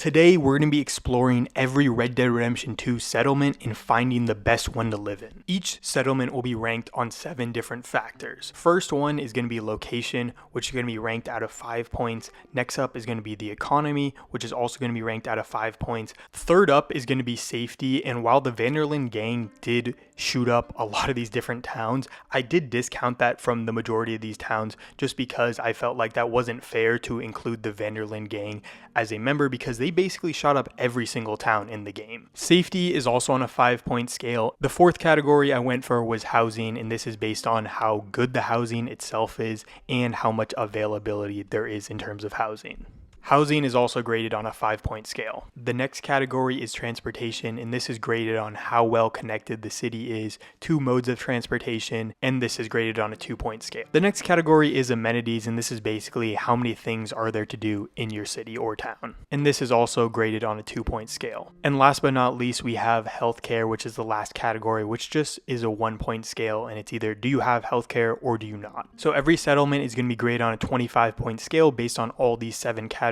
Today, we're going to be exploring every Red Dead Redemption 2 settlement and finding the best one to live in. Each settlement will be ranked on 7 different factors. First one is going to be location, which is going to be ranked out of 5 points. Next up is going to be the economy, which is also going to be ranked out of 5 points. Third up is going to be safety, and while the Vanderlyn gang did shoot up a lot of these different towns, I did discount that from the majority of these towns just because I felt like that wasn't fair to include the Vanderlyn gang as a member because they basically shot up every single town in the game. Safety is also on a 5-point scale. The fourth category I went for was housing, and this is based on how good the housing itself is and how much availability there is in terms of housing. Housing is also graded on a 5-point scale. The next category is transportation, and this is graded on how well connected the city is to modes of transportation, and this is graded on a 2-point scale. The next category is amenities, and this is basically how many things are there to do in your city or town. And this is also graded on a 2-point scale. And last but not least, we have healthcare, which is the last category, which just is a 1-point scale, and it's either do you have healthcare or do you not. So every settlement is going to be graded on a 25-point scale based on all these 7 categories,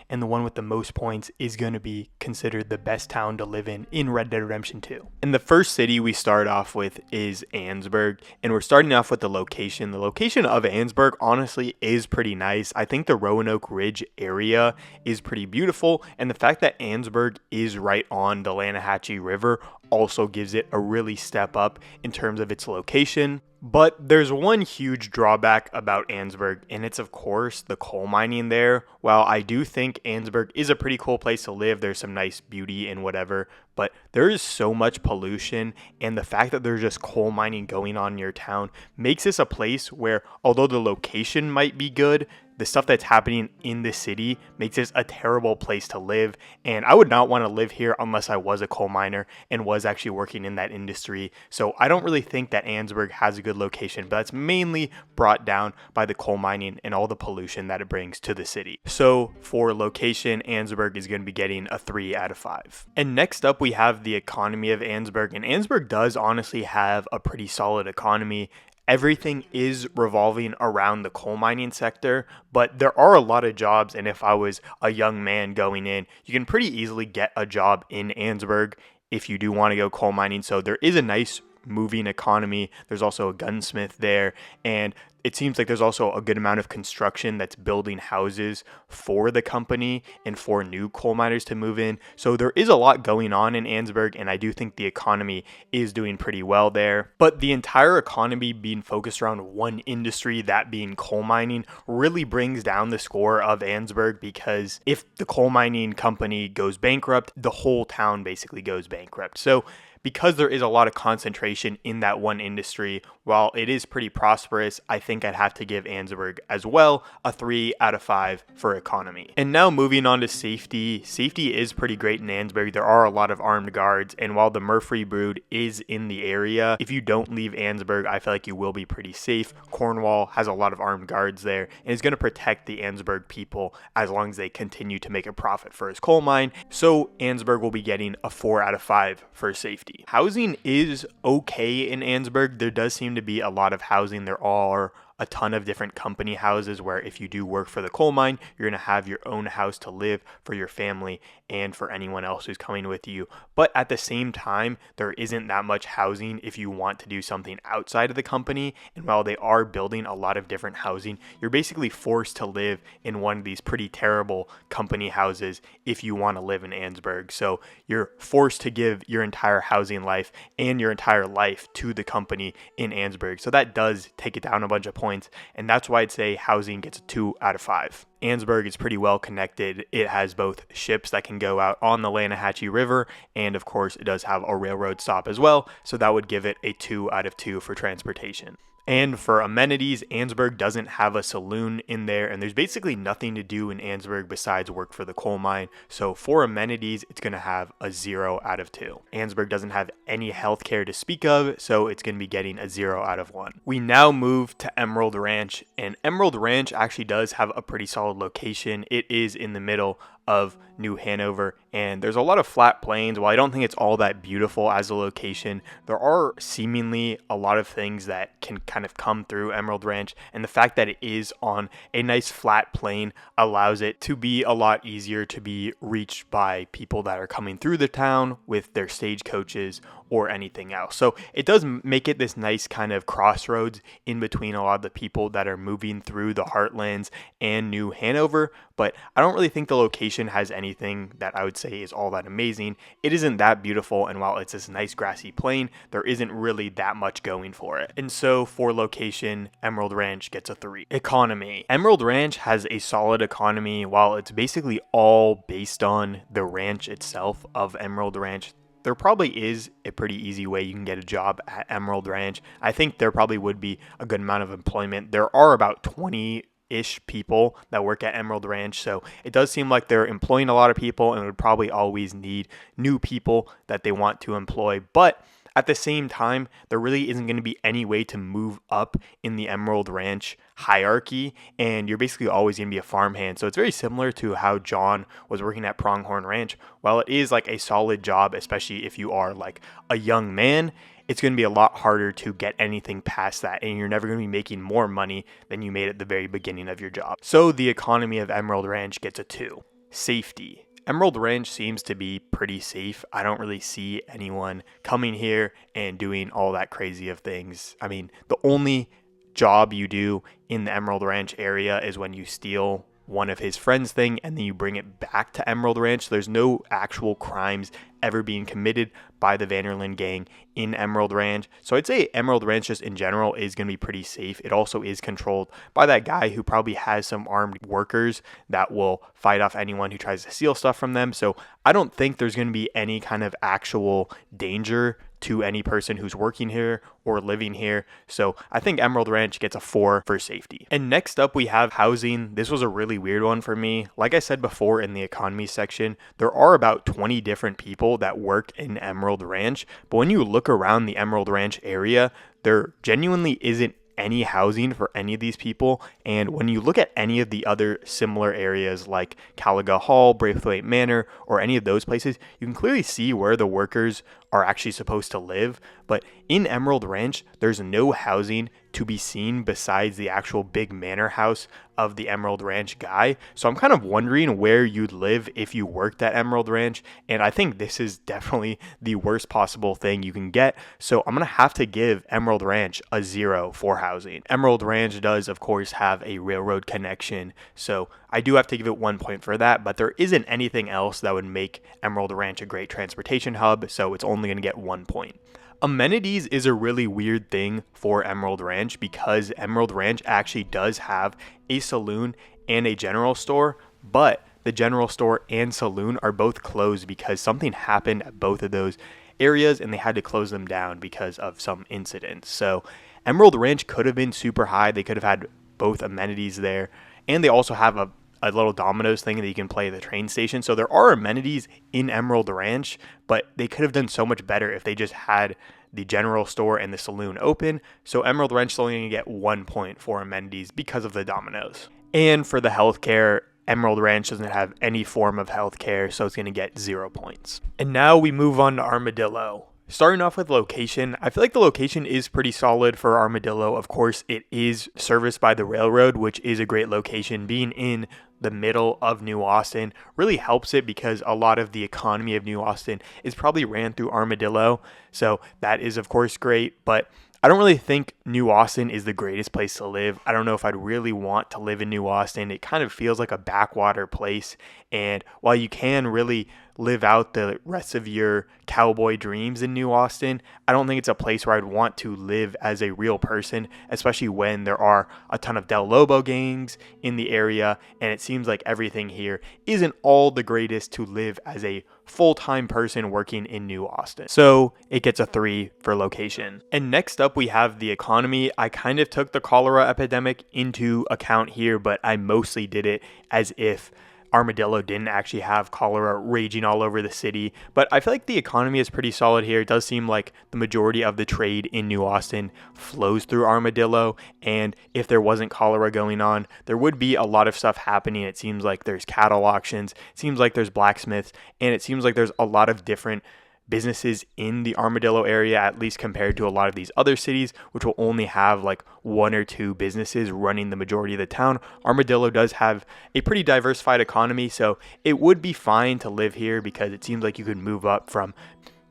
and the one with the most points is going to be considered the best town to live in Red Dead Redemption 2. And the first city we start off with is Annesburg, and we're starting off with the location. The location of Annesburg honestly is pretty nice. I think the Roanoke Ridge area is pretty beautiful, and the fact that Annesburg is right on the Lanahatchee River also gives it a really step up in terms of its location. But there's one huge drawback about Annesburg, and it's of course the coal mining there. While I do think Annesburg is a pretty cool place to live, there's some nice beauty and whatever, but there is so much pollution, and the fact that there's just coal mining going on in your town makes this a place where, although the location might be good, the stuff that's happening in the city makes this a terrible place to live, and I would not want to live here unless I was a coal miner and was actually working in that industry. So I don't really think that Annesburg has a good location, but that's mainly brought down by the coal mining and all the pollution that it brings to the city. So for location, Annesburg is going to be getting a 3 out of 5. And next up, we have the economy of Annesburg, and Annesburg does honestly have a pretty solid economy. Everything is revolving around the coal mining sector, but there are a lot of jobs, and if I was a young man going in, you can pretty easily get a job in Annesburg if you do want to go coal mining. So there is a nice moving economy. There's also a gunsmith there, and it seems like there's also a good amount of construction that's building houses for the company and for new coal miners to move in. So there is a lot going on in Annesburg, and I do think the economy is doing pretty well there. But the entire economy being focused around one industry, that being coal mining, really brings down the score of Annesburg, because if the coal mining company goes bankrupt, the whole town basically goes bankrupt. So because there is a lot of concentration in that one industry, while it is pretty prosperous, I think I'd have to give Annesburg as well a 3 out of 5 for economy. And now moving on to safety. Safety is pretty great in Annesburg. There are a lot of armed guards, and while the Murphy Brood is in the area, if you don't leave Annesburg, I feel like you will be pretty safe. Cornwall has a lot of armed guards there, and is going to protect the Annesburg people as long as they continue to make a profit for his coal mine. So Annesburg will be getting a 4 out of 5 for safety. Housing is okay in Annesburg. There does seem to be a lot of housing. There are a ton of different company houses where if you do work for the coal mine, you're going to have your own house to live for your family and for anyone else who's coming with you. But at the same time, there isn't that much housing if you want to do something outside of the company. And while they are building a lot of different housing, you're basically forced to live in one of these pretty terrible company houses if you want to live in Annesburg. So you're forced to give your entire housing life and your entire life to the company in Annesburg. So that does take it down a bunch of points, and that's why I'd say housing gets a 2 out of 5. Annesburg is pretty well connected. It has both ships that can go out on the Lanahatchee River, and of course it does have a railroad stop as well, so that would give it a 2 out of 2 for transportation. And for amenities, Annesburg doesn't have a saloon in there, and there's basically nothing to do in Annesburg besides work for the coal mine. So for amenities, it's going to have a 0 out of 2. Annesburg doesn't have any healthcare to speak of, so it's going to be getting a 0 out of 1. We now move to Emerald Ranch, and Emerald Ranch actually does have a pretty solid location. It is in the middle of New Hanover, and there's a lot of flat plains. While I don't think it's all that beautiful as a location, there are seemingly a lot of things that can kind of come through Emerald Ranch, and the fact that it is on a nice flat plain allows it to be a lot easier to be reached by people that are coming through the town with their stagecoaches or anything else. So it does make it this nice kind of crossroads in between a lot of the people that are moving through the Heartlands and New Hanover, but I don't really think the location has anything that I would say is all that amazing. It isn't that beautiful, and while it's this nice grassy plain, there isn't really that much going for it. And so for location, Emerald Ranch gets a 3. Economy. Emerald Ranch has a solid economy. While it's basically all based on the ranch itself of Emerald Ranch, there probably is a pretty easy way you can get a job at Emerald Ranch. I think there probably would be a good amount of employment. There are about 20-ish people that work at Emerald Ranch, so it does seem like they're employing a lot of people and would probably always need new people that they want to employ. But at the same time, there really isn't going to be any way to move up in the Emerald Ranch hierarchy, and you're basically always going to be a farmhand. So it's very similar to how John was working at Pronghorn Ranch. While it is like a solid job, especially if you are like a young man, it's going to be a lot harder to get anything past that, and you're never going to be making more money than you made at the very beginning of your job. So the economy of Emerald Ranch gets a 2. Safety. Emerald Ranch seems to be pretty safe. I don't really see anyone coming here and doing all that crazy of things. I mean, the only job you do in the Emerald Ranch area is when you steal one of his friend's thing and then you bring it back to Emerald Ranch. There's no actual crimes ever being committed by the Vanderlyn gang in Emerald Ranch. So I'd say Emerald Ranch just in general is going to be pretty safe. It also is controlled by that guy who probably has some armed workers that will fight off anyone who tries to steal stuff from them. So I don't think there's going to be any kind of actual danger to any person who's working here or living here. So I think Emerald Ranch gets a 4 for safety. And next up we have housing. This was a really weird one for me. Like I said before in the economy section, there are about 20 different people that work in Emerald Ranch, but when you look around the Emerald Ranch area, there genuinely isn't any housing for any of these people. And when you look at any of the other similar areas like Caliga Hall, Braithwaite Manor, or any of those places, you can clearly see where the workers are actually supposed to live. But in Emerald Ranch, there's no housing to be seen besides the actual big manor house of the Emerald Ranch guy. So I'm kind of wondering where you'd live if you worked at Emerald Ranch, and I think this is definitely the worst possible thing you can get. So I'm gonna have to give Emerald Ranch a 0 for housing. Emerald Ranch does of course have a railroad connection, so I do have to give it 1 point for that, but there isn't anything else that would make Emerald Ranch a great transportation hub, so it's only going to get 1 point. Amenities is a really weird thing for Emerald Ranch because Emerald Ranch actually does have a saloon and a general store, but the general store and saloon are both closed because something happened at both of those areas and they had to close them down because of some incidents. So Emerald Ranch could have been super high. They could have had both amenities there, and they also have a little Domino's thing that you can play at the train station. So there are amenities in Emerald Ranch, but they could have done so much better if they just had the general store and the saloon open. So Emerald Ranch is only going to get 1 point for amenities because of the Domino's. And for the healthcare, Emerald Ranch doesn't have any form of healthcare, so it's going to get 0 points. And now we move on to Armadillo. Starting off with location, I feel like the location is pretty solid for Armadillo. Of course, it is serviced by the railroad, which is a great location. Being in the middle of New Austin really helps it because a lot of the economy of New Austin is probably ran through Armadillo. So that is, of course, great. But I don't really think New Austin is the greatest place to live. I don't know if I'd really want to live in New Austin. It kind of feels like a backwater place. And while you can really live out the rest of your cowboy dreams in New Austin, I don't think it's a place where I'd want to live as a real person, especially when there are a ton of Del Lobo gangs in the area, and it seems like everything here isn't all the greatest to live as a full-time person working in New Austin. So it gets a 3 for location. And next up we have the economy. I kind of took the cholera epidemic into account here, but I mostly did it as if Armadillo didn't actually have cholera raging all over the city. But I feel like the economy is pretty solid here. It does seem like the majority of the trade in New Austin flows through Armadillo. And if there wasn't cholera going on, there would be a lot of stuff happening. It seems like there's cattle auctions, it seems like there's blacksmiths, and it seems like there's a lot of different businesses in the Armadillo area, at least compared to a lot of these other cities, which will only have like one or two businesses running the majority of the town. Armadillo does have a pretty diversified economy, so it would be fine to live here because it seems like you could move up from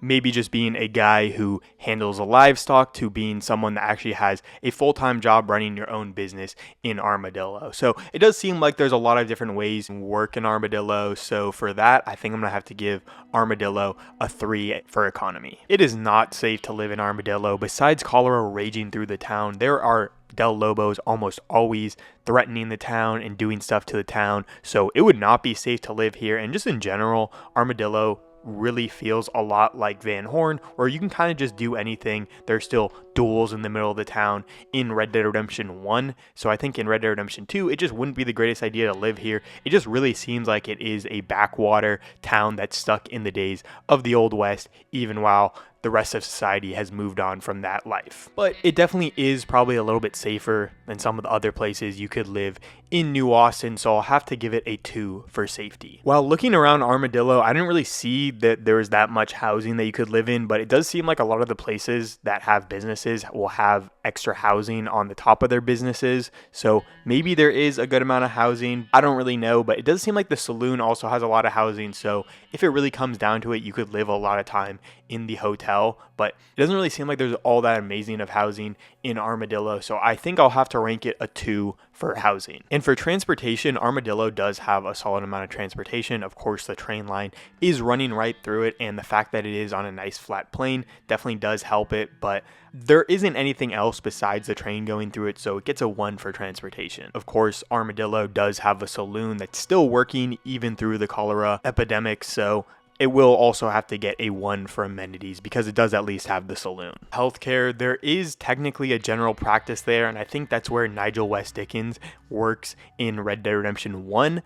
maybe just being a guy who handles a livestock to being someone that actually has a full-time job running your own business in Armadillo. So it does seem like there's a lot of different ways to work in Armadillo. So for that, I think I'm going to have to give Armadillo a 3 for economy. It is not safe to live in Armadillo. Besides cholera raging through the town, there are Del Lobos almost always threatening the town and doing stuff to the town. So it would not be safe to live here. And just in general, Armadillo really feels a lot like Van Horn, where you can kind of just do anything. There's still duels in the middle of the town in Red Dead Redemption 1. So I think in Red Dead Redemption 2, it just wouldn't be the greatest idea to live here. It just really seems like it is a backwater town that's stuck in the days of the Old West, even while the rest of society has moved on from that life. But it definitely is probably a little bit safer than some of the other places you could live in New Austin, so I'll have to give it a 2 for safety. While looking around Armadillo, I didn't really see that there was that much housing that you could live in, but it does seem like a lot of the places that have businesses will have extra housing on the top of their businesses, so maybe there is a good amount of housing. I don't really know, but it does seem like the saloon also has a lot of housing, so if it really comes down to it, you could live a lot of time in the hotel, but it doesn't really seem like there's all that amazing of housing in Armadillo, so I think I'll have to rank it a 2 for housing. And for transportation, Armadillo does have a solid amount of transportation. Of course, the train line is running right through it, and the fact that it is on a nice flat plain definitely does help it, but there isn't anything else besides the train going through it, so it gets a 1 for transportation. Of course, Armadillo does have a saloon that's still working even through the cholera epidemic, so it will also have to get a 1 for amenities because it does at least have the saloon. Healthcare, there is technically a general practice there, and I think that's where Nigel West Dickens works in Red Dead Redemption 1.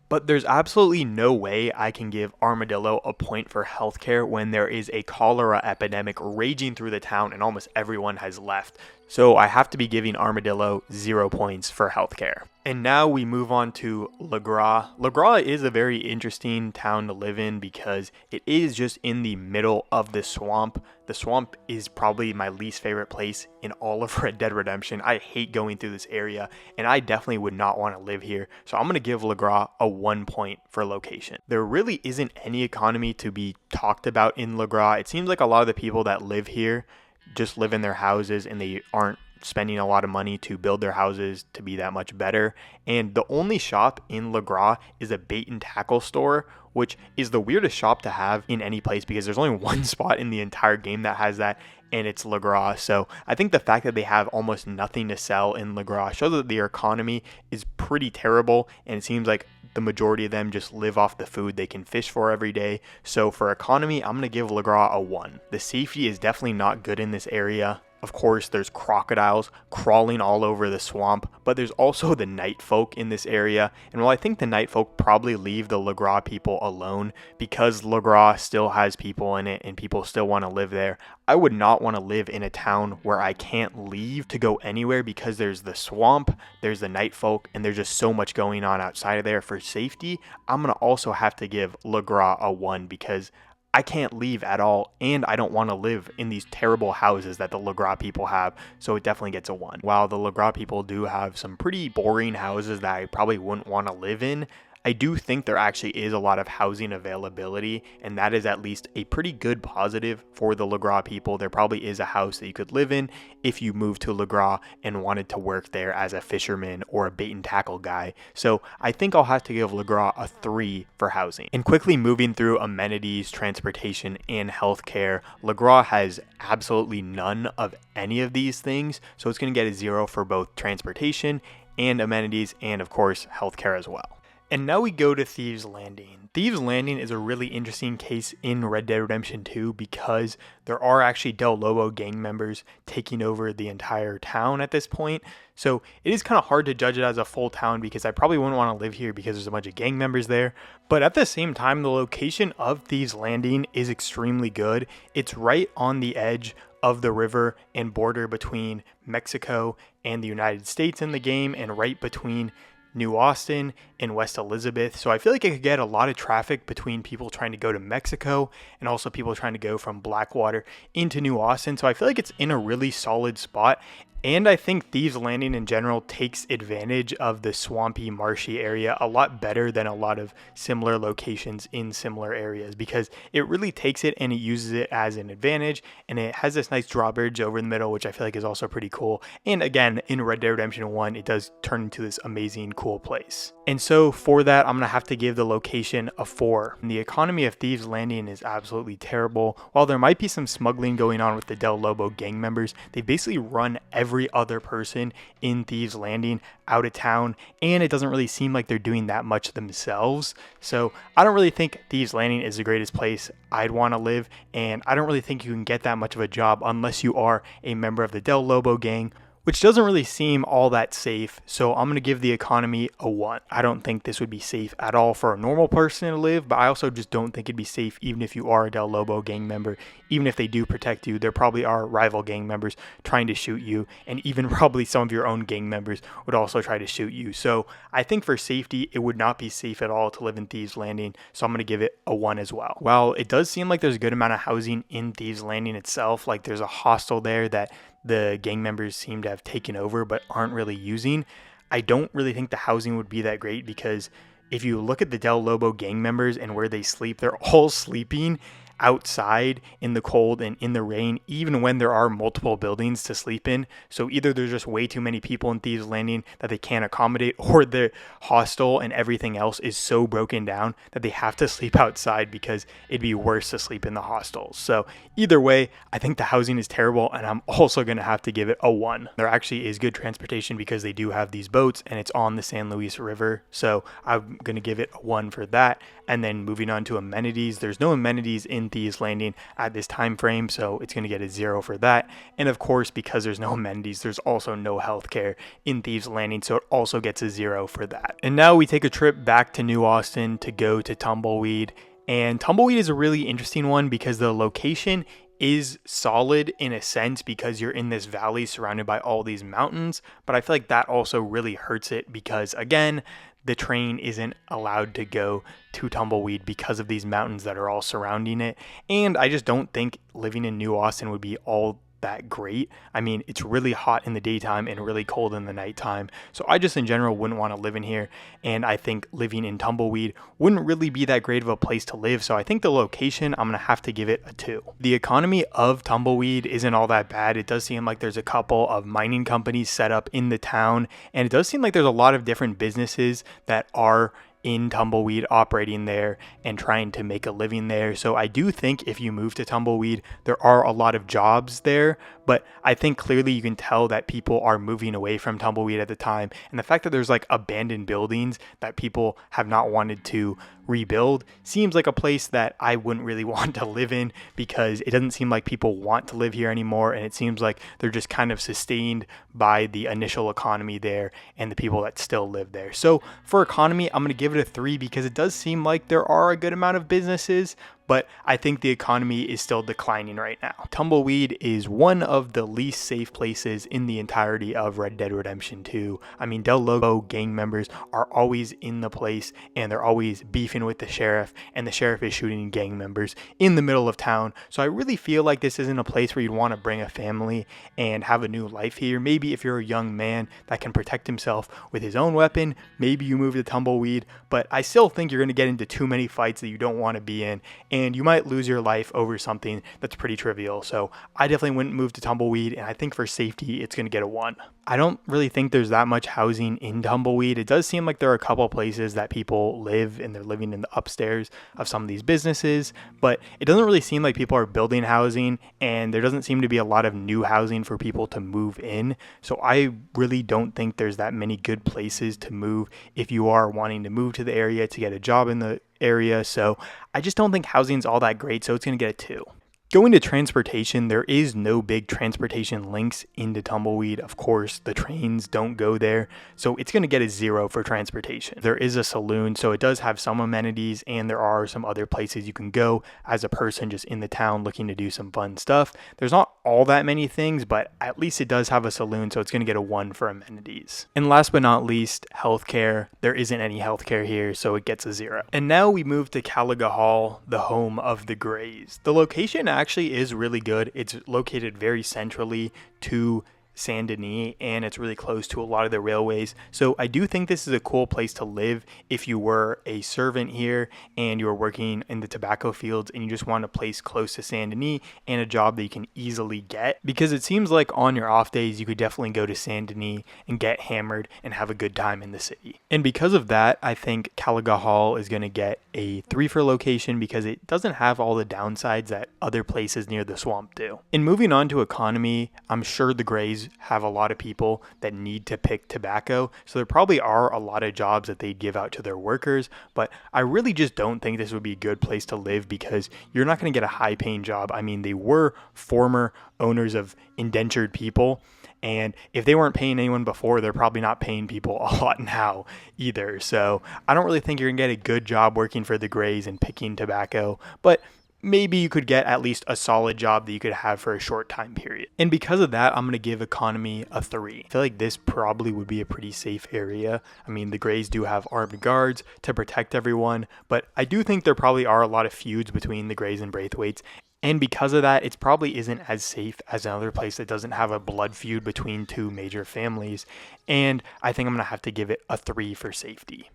But there's absolutely no way I can give Armadillo a point for healthcare when there is a cholera epidemic raging through the town and almost everyone has left. So I have to be giving Armadillo 0 points for healthcare. And now we move on to Lagras. Lagras is a very interesting town to live in because it is just in the middle of the swamp. The swamp is probably my least favorite place in all of Red Dead Redemption. I hate going through this area, and I definitely would not want to live here. So I'm going to give Lagras a 1 point for location. There really isn't any economy to be talked about in Lagras. It seems like a lot of the people that live here just live in their houses and they aren't spending a lot of money to build their houses to be that much better. And the only shop in Lagras is a bait and tackle store, which is the weirdest shop to have in any place because there's only one spot in the entire game that has that, and it's Lagras. So I think the fact that they have almost nothing to sell in Lagras shows that their economy is pretty terrible, and it seems like the majority of them just live off the food they can fish for every day. So for economy, I'm going to give Lagras a 1. The safety is definitely not good in this area. Of course, there's crocodiles crawling all over the swamp, but there's also the night folk in this area. And while I think the night folk probably leave the Lagras people alone because Lagras still has people in it and people still want to live there, I would not want to live in a town where I can't leave to go anywhere because there's the swamp, there's the night folk, and there's just so much going on outside of there. For safety, I'm going to also have to give Lagras a 1 because I can't leave at all, and I don't want to live in these terrible houses that the Lagras people have, so it definitely gets a 1. While the Lagras people do have some pretty boring houses that I probably wouldn't want to live in, I do think there actually is a lot of housing availability, and that is at least a pretty good positive for the Lagras people. There probably is a house that you could live in if you moved to Lagras and wanted to work there as a fisherman or a bait and tackle guy. So I think I'll have to give Lagras a 3 for housing. And quickly moving through amenities, transportation, and healthcare, Lagras has absolutely none of any of these things, so it's going to get a 0 for both transportation and amenities, and of course healthcare as well. And now we go to Thieves Landing. Thieves Landing is a really interesting case in Red Dead Redemption 2 because there are actually Del Lobo gang members taking over the entire town at this point. So it is kind of hard to judge it as a full town because I probably wouldn't want to live here because there's a bunch of gang members there. But at the same time, the location of Thieves Landing is extremely good. It's right on the edge of the river and border between Mexico and the United States in the game, and right between New Austin and West Elizabeth. So I feel like it could get a lot of traffic between people trying to go to Mexico and also people trying to go from Blackwater into New Austin. So I feel like it's in a really solid spot. And I think Thieves Landing in general takes advantage of the swampy, marshy area a lot better than a lot of similar locations in similar areas, because it really takes it and it uses it as an advantage. And it has this nice drawbridge over the middle, which I feel like is also pretty cool. And again, in Red Dead Redemption 1, it does turn into this amazing, cool place. And so for that, I'm going to have to give the location a 4. The economy of Thieves Landing is absolutely terrible. While there might be some smuggling going on with the Del Lobo gang members, they basically run every other person in Thieves Landing out of town, and it doesn't really seem like they're doing that much themselves. So I don't really think Thieves Landing is the greatest place I'd want to live, and I don't really think you can get that much of a job unless you are a member of the Del Lobo gang, which doesn't really seem all that safe. So I'm going to give the economy a 1. I don't think this would be safe at all for a normal person to live, but I also just don't think it'd be safe even if you are a Del Lobo gang member. Even if they do protect you, there probably are rival gang members trying to shoot you, and even probably some of your own gang members would also try to shoot you. So I think for safety, it would not be safe at all to live in Thieves Landing, so I'm going to give it a 1 as well. While it does seem like there's a good amount of housing in Thieves Landing itself, like there's a hostel there that the gang members seem to have taken over but aren't really using, I don't really think the housing would be that great, because if you look at the Del Lobo gang members and where they sleep, they're all sleeping outside in the cold and in the rain, even when there are multiple buildings to sleep in. So either there's just way too many people in Thieves Landing that they can't accommodate, or the hostel and everything else is so broken down that they have to sleep outside because it'd be worse to sleep in the hostels. So either way, I think the housing is terrible, and I'm also going to have to give it a 1. There actually is good transportation because they do have these boats and it's on the San Luis River. So I'm going to give it a 1 for that. And then moving on to amenities, there's no amenities in Thieves Landing at this time frame, so it's going to get a 0 for that. And of course, because there's no amenities, there's also no healthcare in Thieves Landing, so it also gets a 0 for that. And now we take a trip back to New Austin to go to Tumbleweed. And Tumbleweed is a really interesting one because the location is solid in a sense because you're in this valley surrounded by all these mountains, but I feel like that also really hurts it because, again, the train isn't allowed to go to Tumbleweed because of these mountains that are all surrounding it. And I just don't think living in New Austin would be all that great. I mean, it's really hot in the daytime and really cold in the nighttime. So I just in general wouldn't want to live in here. And I think living in Tumbleweed wouldn't really be that great of a place to live. So I think the location, I'm going to have to give it a 2. The economy of Tumbleweed isn't all that bad. It does seem like there's a couple of mining companies set up in the town. And it does seem like there's a lot of different businesses that are in Tumbleweed operating there and trying to make a living there. So I do think if you move to Tumbleweed, there are a lot of jobs there, but I think clearly you can tell that people are moving away from Tumbleweed at the time. And the fact that there's like abandoned buildings that people have not wanted to rebuild seems like a place that I wouldn't really want to live in, because it doesn't seem like people want to live here anymore, and it seems like they're just kind of sustained by the initial economy there and the people that still live there. So for economy, I'm going to give it a 3 because it does seem like there are a good amount of businesses, but I think the economy is still declining right now. Tumbleweed is one of the least safe places in the entirety of Red Dead Redemption 2. I mean, Del Lobo gang members are always in the place, and they're always beefing with the sheriff, and the sheriff is shooting gang members in the middle of town. So I really feel like this isn't a place where you'd want to bring a family and have a new life here. Maybe if you're a young man that can protect himself with his own weapon, maybe you move to Tumbleweed, but I still think you're going to get into too many fights that you don't want to be in. and you might lose your life over something that's pretty trivial. So I definitely wouldn't move to Tumbleweed, and I think for safety, it's going to get a 1. I don't really think there's that much housing in Tumbleweed. It does seem like there are a couple places that people live, and they're living in the upstairs of some of these businesses, but it doesn't really seem like people are building housing, and there doesn't seem to be a lot of new housing for people to move in. So I really don't think there's that many good places to move if you are wanting to move to the area to get a job in the area. So I just don't think housing's all that great, so it's going to get a 2. Going to transportation, there is no big transportation links into Tumbleweed. Of course, the trains don't go there, so it's going to get a 0 for transportation. There is a saloon, so it does have some amenities, and there are some other places you can go as a person just in the town looking to do some fun stuff. There's not all that many things, but at least it does have a saloon, so it's going to get a 1 for amenities. And last but not least, healthcare. There isn't any healthcare here, so it gets a 0. And now we move to Caliga Hall, the home of the Greys. The location actually is really good. It's located very centrally to Saint Denis, and it's really close to a lot of the railways. So I do think this is a cool place to live if you were a servant here and you were working in the tobacco fields and you just want a place close to Saint Denis and a job that you can easily get, because it seems like on your off days you could definitely go to Saint Denis and get hammered and have a good time in the city. And because of that, I think Caliga Hall is going to get a 3 for location because it doesn't have all the downsides that other places near the swamp do. And moving on to economy, I'm sure the Greys have a lot of people that need to pick tobacco, so there probably are a lot of jobs that they give out to their workers, but I really just don't think this would be a good place to live because you're not going to get a high paying job. I mean, they were former owners of indentured people, and if they weren't paying anyone before, they're probably not paying people a lot now either. So I don't really think you're going to get a good job working for the Greys and picking tobacco, but maybe you could get at least a solid job that you could have for a short time period. And because of that, I'm going to give economy a 3. I feel like this probably would be a pretty safe area. I mean, the Greys do have armed guards to protect everyone, but I do think there probably are a lot of feuds between the Greys and Braithwaites. And because of that, it probably isn't as safe as another place that doesn't have a blood feud between two major families. And I think I'm going to have to give it a 3 for safety.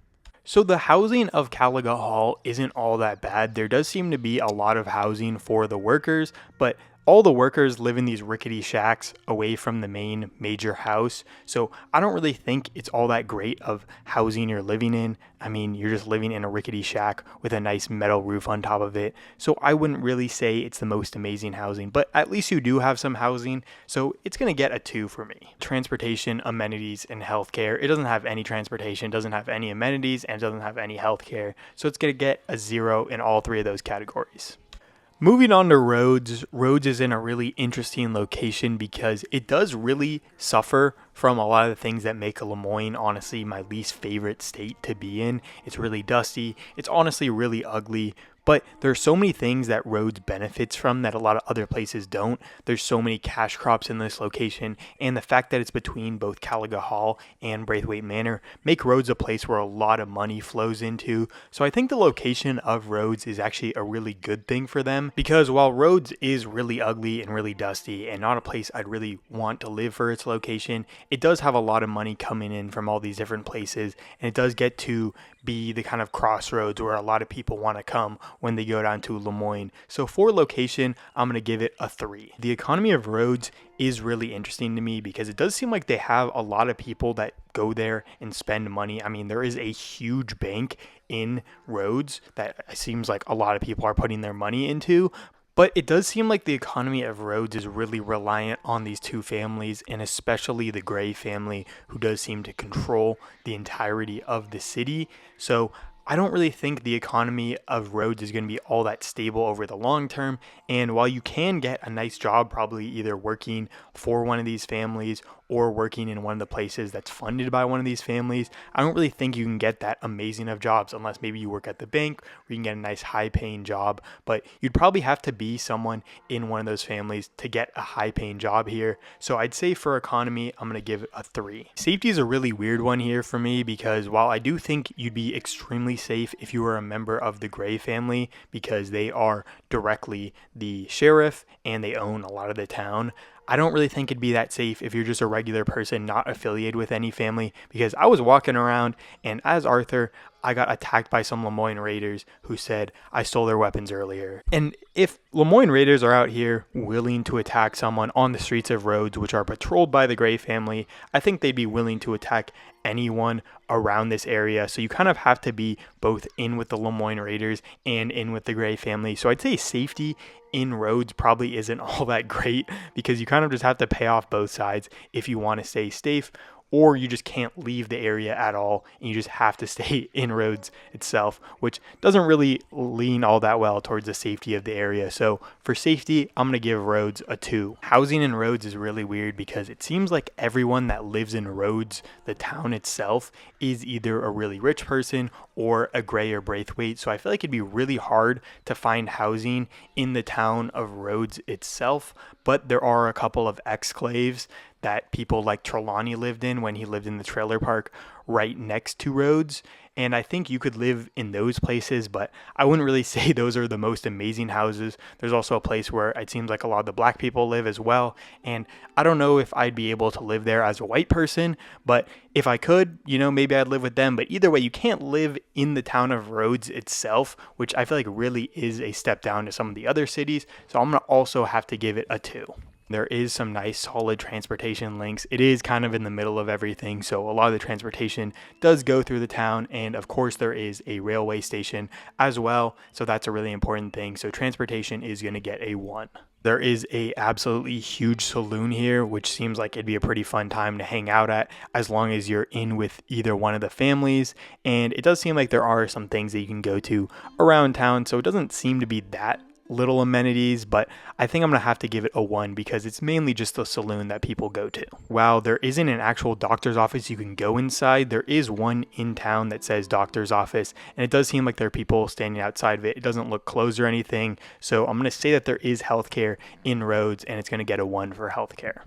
So the housing of Caliga Hall isn't all that bad. There does seem to be a lot of housing for the workers, but all the workers live in these rickety shacks away from the main major house. So I don't really think it's all that great of housing you're living in. I mean, you're just living in a rickety shack with a nice metal roof on top of it. So I wouldn't really say it's the most amazing housing, but at least you do have some housing. So it's going to get a 2 for me. Transportation, amenities, and healthcare. It doesn't have any transportation, doesn't have any amenities, and doesn't have any healthcare. So it's going to get a 0 in all 3 of those categories. Moving on to Rhodes. Rhodes is in a really interesting location because it does really suffer from a lot of the things that make Lemoyne honestly my least favorite state to be in. It's really dusty. It's honestly really ugly. But there's so many things that Rhodes benefits from that a lot of other places don't. There's so many cash crops in this location, and the fact that it's between both Caliga Hall and Braithwaite Manor make Rhodes a place where a lot of money flows into. So I think the location of Rhodes is actually a really good thing for them, because while Rhodes is really ugly and really dusty and not a place I'd really want to live for its location, it does have a lot of money coming in from all these different places, and it does get to be the kind of crossroads where a lot of people want to come when they go down to Lemoyne. So for location, I'm going to give it a 3. The economy of Rhodes is really interesting to me because it does seem like they have a lot of people that go there and spend money. I mean, there is a huge bank in Rhodes that it seems like a lot of people are putting their money into. But it does seem like the economy of Rhodes is really reliant on these two families, and especially the Grey family, who does seem to control the entirety of the city. So I don't really think the economy of Rhodes is going to be all that stable over the long term. And while you can get a nice job, probably either working for one of these families or working in one of the places that's funded by one of these families, I don't really think you can get that amazing of jobs unless maybe you work at the bank where you can get a nice high paying job. But you'd probably have to be someone in one of those families to get a high paying job here. So I'd say for economy, I'm going to give it a 3. Safety is a really weird one here for me because while I do think you'd be extremely safe if you were a member of the Grey family because they are directly the sheriff and they own a lot of the town, I don't really think it'd be that safe if you're just a regular person not affiliated with any family, because I was walking around and as Arthur, I got attacked by some Lemoyne Raiders who said I stole their weapons earlier. And if Lemoyne Raiders are out here willing to attack someone on the streets of Rhodes, which are patrolled by the Gray family, I think they'd be willing to attack anyone around this area. So you kind of have to be both in with the Lemoyne Raiders and in with the Gray family. So I'd say safety in Rhodes probably isn't all that great, because you kind of just have to pay off both sides if you want to stay safe, or you just can't leave the area at all and you just have to stay in Rhodes itself, which doesn't really lean all that well towards the safety of the area. So for safety, I'm going to give Rhodes a 2. Housing in Rhodes is really weird because it seems like everyone that lives in Rhodes, the town itself, is either a really rich person or a Gray or Braithwaite. So I feel like it'd be really hard to find housing in the town of Rhodes itself, but there are a couple of exclaves that people like Trelawney lived in when he lived in the trailer park right next to Rhodes. And I think you could live in those places, but I wouldn't really say those are the most amazing houses. There's also a place where it seems like a lot of the black people live as well. And I don't know if I'd be able to live there as a white person, but if I could, maybe I'd live with them. But either way, you can't live in the town of Rhodes itself, which I feel like really is a step down to some of the other cities. So I'm going to also have to give it a 2. There is some nice solid transportation links. It is kind of in the middle of everything, so a lot of the transportation does go through the town, and of course there is a railway station as well, so that's a really important thing. So transportation is going to get a 1. There is a absolutely huge saloon here, which seems like it'd be a pretty fun time to hang out at as long as you're in with either one of the families. And it does seem like there are some things that you can go to around town, so it doesn't seem to be that little amenities, but I think I'm gonna have to give it a 1 because it's mainly just the saloon that people go to. While there isn't an actual doctor's office you can go inside, there is one in town that says doctor's office, and it does seem like there are people standing outside of it. It doesn't look closed or anything, so I'm gonna say that there is healthcare in Rhodes, and it's gonna get a 1 for healthcare.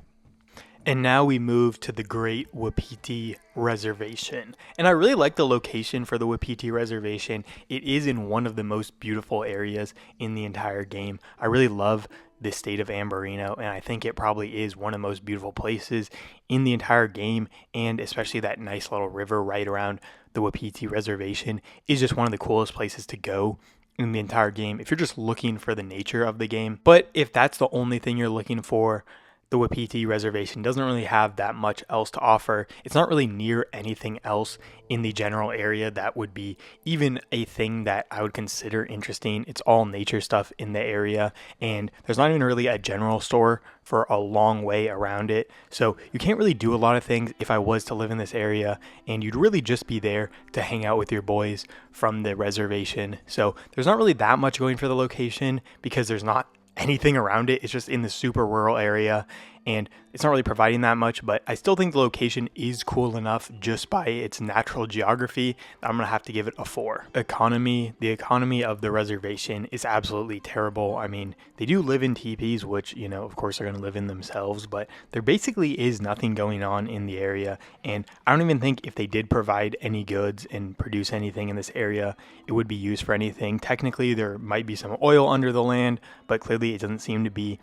And now we move to the Great Wapiti Reservation. And I really like the location for the Wapiti Reservation. It is in one of the most beautiful areas in the entire game. I really love the state of Ambarino, and I think it probably is one of the most beautiful places in the entire game, and especially that nice little river right around the Wapiti Reservation is just one of the coolest places to go in the entire game if you're just looking for the nature of the game. But if that's the only thing you're looking for, the Wapiti Reservation doesn't really have that much else to offer. It's not really near anything else in the general area that would be even a thing that I would consider interesting. It's all nature stuff in the area, and there's not even really a general store for a long way around it. So you can't really do a lot of things if I was to live in this area, and you'd really just be there to hang out with your boys from the reservation. So there's not really that much going for the location because there's not anything around it. It's just in the super rural area, and it's not really providing that much, but I still think the location is cool enough just by its natural geography that I'm gonna have to give it a 4. The economy of the reservation is absolutely terrible. I mean, they do live in teepees, which, of course they're gonna live in themselves, but there basically is nothing going on in the area, and I don't even think if they did provide any goods and produce anything in this area, it would be used for anything. Technically, there might be some oil under the land, but clearly it doesn't seem to be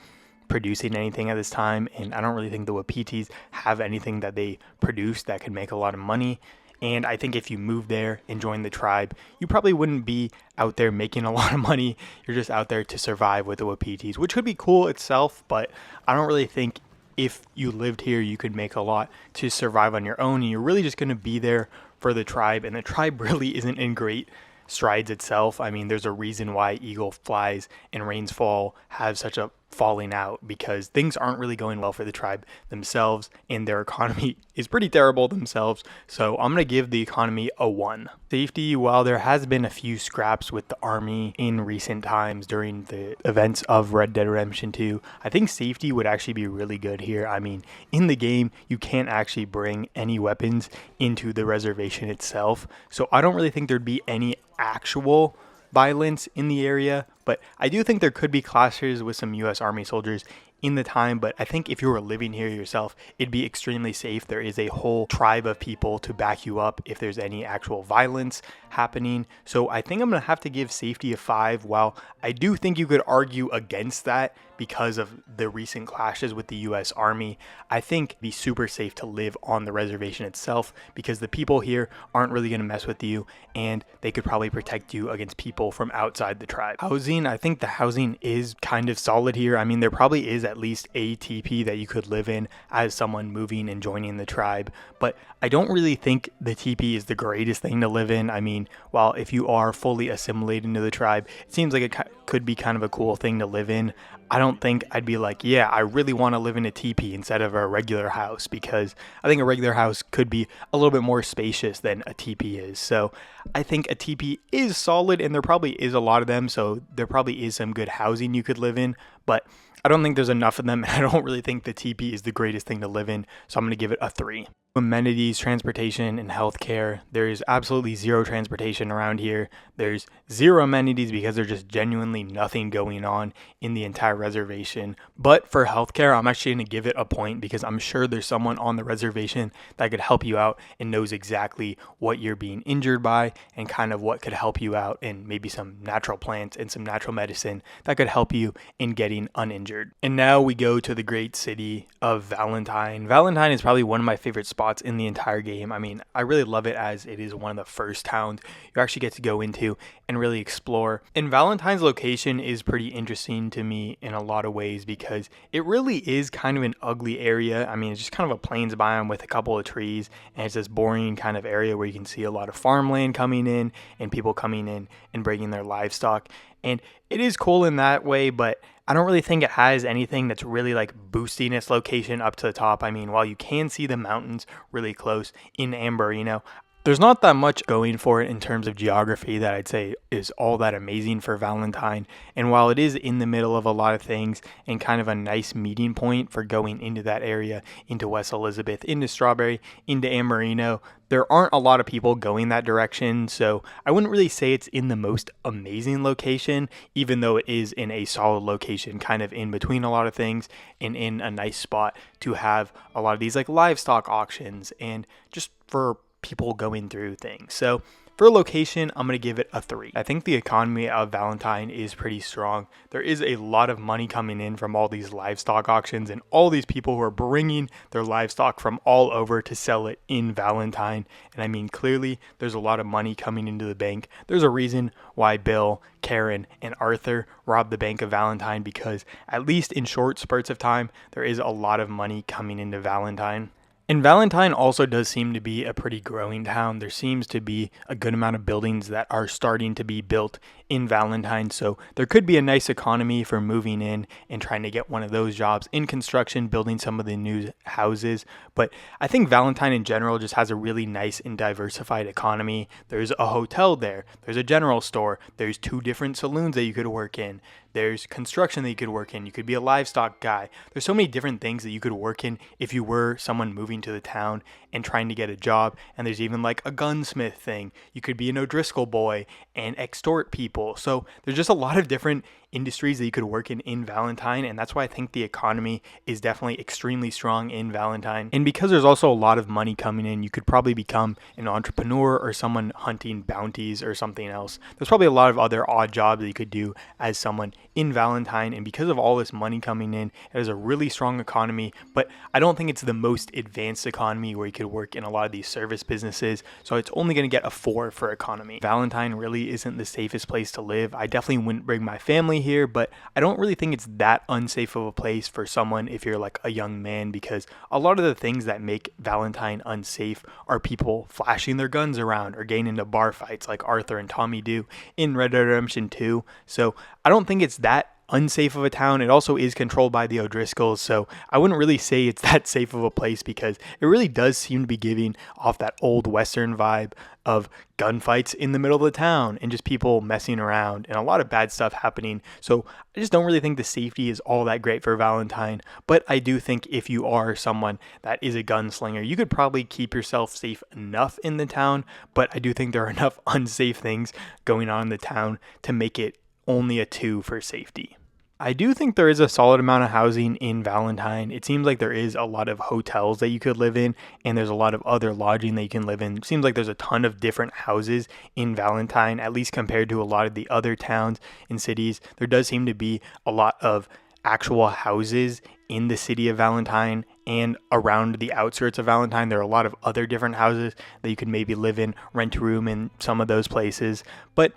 producing anything at this time, and I don't really think the Wapitis have anything that they produce that could make a lot of money. And I think if you move there and join the tribe, you probably wouldn't be out there making a lot of money. You're just out there to survive with the Wapitis, which could be cool itself, but I don't really think if you lived here you could make a lot to survive on your own, and you're really just going to be there for the tribe, and the tribe really isn't in great strides itself. I mean, there's a reason why Eagle Flies and Rains Fall have such a falling out, because things aren't really going well for the tribe themselves, and their economy is pretty terrible themselves. So I'm going to give the economy a 1. Safety, while there has been a few scraps with the army in recent times during the events of Red Dead Redemption 2, I think safety would actually be really good here. I mean, in the game, you can't actually bring any weapons into the reservation itself, so I don't really think there'd be any actual violence in the area, but I do think there could be clashes with some U.S. Army soldiers in the time. But I think if you were living here yourself, it'd be extremely safe. There is a whole tribe of people to back you up if there's any actual violence happening. So I think I'm going to have to give safety a 5, while I do think you could argue against that because of the recent clashes with the US Army, I think it'd be super safe to live on the reservation itself because the people here aren't really going to mess with you and they could probably protect you against people from outside the tribe. Housing, I think the housing is kind of solid here. I mean, there probably is at least a teepee that you could live in as someone moving and joining the tribe, but I don't really think the teepee is the greatest thing to live in. I mean, while if you are fully assimilated into the tribe, it seems like it could be kind of a cool thing to live in. I don't think I'd be like, yeah, I really want to live in a teepee instead of a regular house, because I think a regular house could be a little bit more spacious than a teepee is. So I think a teepee is solid, and there probably is a lot of them, so there probably is some good housing you could live in, but I don't think there's enough of them, and I don't really think the teepee is the greatest thing to live in, so I'm going to give it a 3. Amenities, transportation, and healthcare. There is absolutely zero transportation around here. There's zero amenities because there's just genuinely nothing going on in the entire reservation. But for healthcare, I'm actually going to give it a point because I'm sure there's someone on the reservation that could help you out and knows exactly what you're being injured by and kind of what could help you out, and maybe some natural plants and some natural medicine that could help you in getting uninjured. And now we go to the great city of Valentine. Valentine is probably one of my favorite spots in the entire game. I mean, I really love it as it is one of the first towns you actually get to go into and really explore. And Valentine's location is pretty interesting to me in a lot of ways because it really is kind of an ugly area. I mean, it's just kind of a plains biome with a couple of trees, and it's this boring kind of area where you can see a lot of farmland coming in and people coming in and bringing their livestock. And it is cool in that way, but I don't really think it has anything that's really like boosting its location up to the top. I mean, while you can see the mountains really close in Armadillo, there's not that much going for it in terms of geography that I'd say is all that amazing for Valentine. And while it is in the middle of a lot of things and kind of a nice meeting point for going into that area, into West Elizabeth, into Strawberry, into Armadillo, there aren't a lot of people going that direction. So I wouldn't really say it's in the most amazing location, even though it is in a solid location, kind of in between a lot of things and in a nice spot to have a lot of these like livestock auctions and just for people going through things. So for location, I'm going to give it a 3. I think the economy of Valentine is pretty strong. There is a lot of money coming in from all these livestock auctions and all these people who are bringing their livestock from all over to sell it in Valentine. And I mean, clearly there's a lot of money coming into the bank. There's a reason why Bill, Karen, and Arthur robbed the Bank of Valentine, because at least in short spurts of time, there is a lot of money coming into Valentine. And Valentine also does seem to be a pretty growing town. There seems to be a good amount of buildings that are starting to be built in Valentine, so there could be a nice economy for moving in and trying to get one of those jobs in construction, building some of the new houses. But I think Valentine in general just has a really nice and diversified economy. There's a hotel there, there's a general store, there's 2 different saloons that you could work in, there's construction that you could work in, you could be a livestock guy. There's so many different things that you could work in if you were someone moving to the town and trying to get a job. And there's even like a gunsmith thing. You could be an O'Driscoll boy and extort people. So there's just a lot of different industries that you could work in Valentine, and that's why I think the economy is definitely extremely strong in Valentine. And because there's also a lot of money coming in, you could probably become an entrepreneur or someone hunting bounties or something else. There's probably a lot of other odd jobs that you could do as someone in Valentine, and because of all this money coming in, it is a really strong economy, but I don't think it's the most advanced economy where you could work in a lot of these service businesses, so it's only going to get a 4 for economy. Valentine really isn't the safest place to live. I definitely wouldn't bring my family here, but I don't really think it's that unsafe of a place for someone if you're like a young man, because a lot of the things that make Valentine unsafe are people flashing their guns around or getting into bar fights like Arthur and Tommy do in Red Dead Redemption 2. So I don't think it's that unsafe of a town. It also is controlled by the O'Driscolls, so I wouldn't really say it's that safe of a place, because it really does seem to be giving off that old Western vibe of gunfights in the middle of the town and just people messing around and a lot of bad stuff happening. So I just don't really think the safety is all that great for Valentine, but I do think if you are someone that is a gunslinger, you could probably keep yourself safe enough in the town, but I do think there are enough unsafe things going on in the town to make it only a 2 for safety. I do think there is a solid amount of housing in Valentine. It seems like there is a lot of hotels that you could live in, and there's a lot of other lodging that you can live in. It seems like there's a ton of different houses in Valentine, at least compared to a lot of the other towns and cities. There does seem to be a lot of actual houses in the city of Valentine and around the outskirts of Valentine. There are a lot of other different houses that you could maybe live in, rent a room in some of those places. But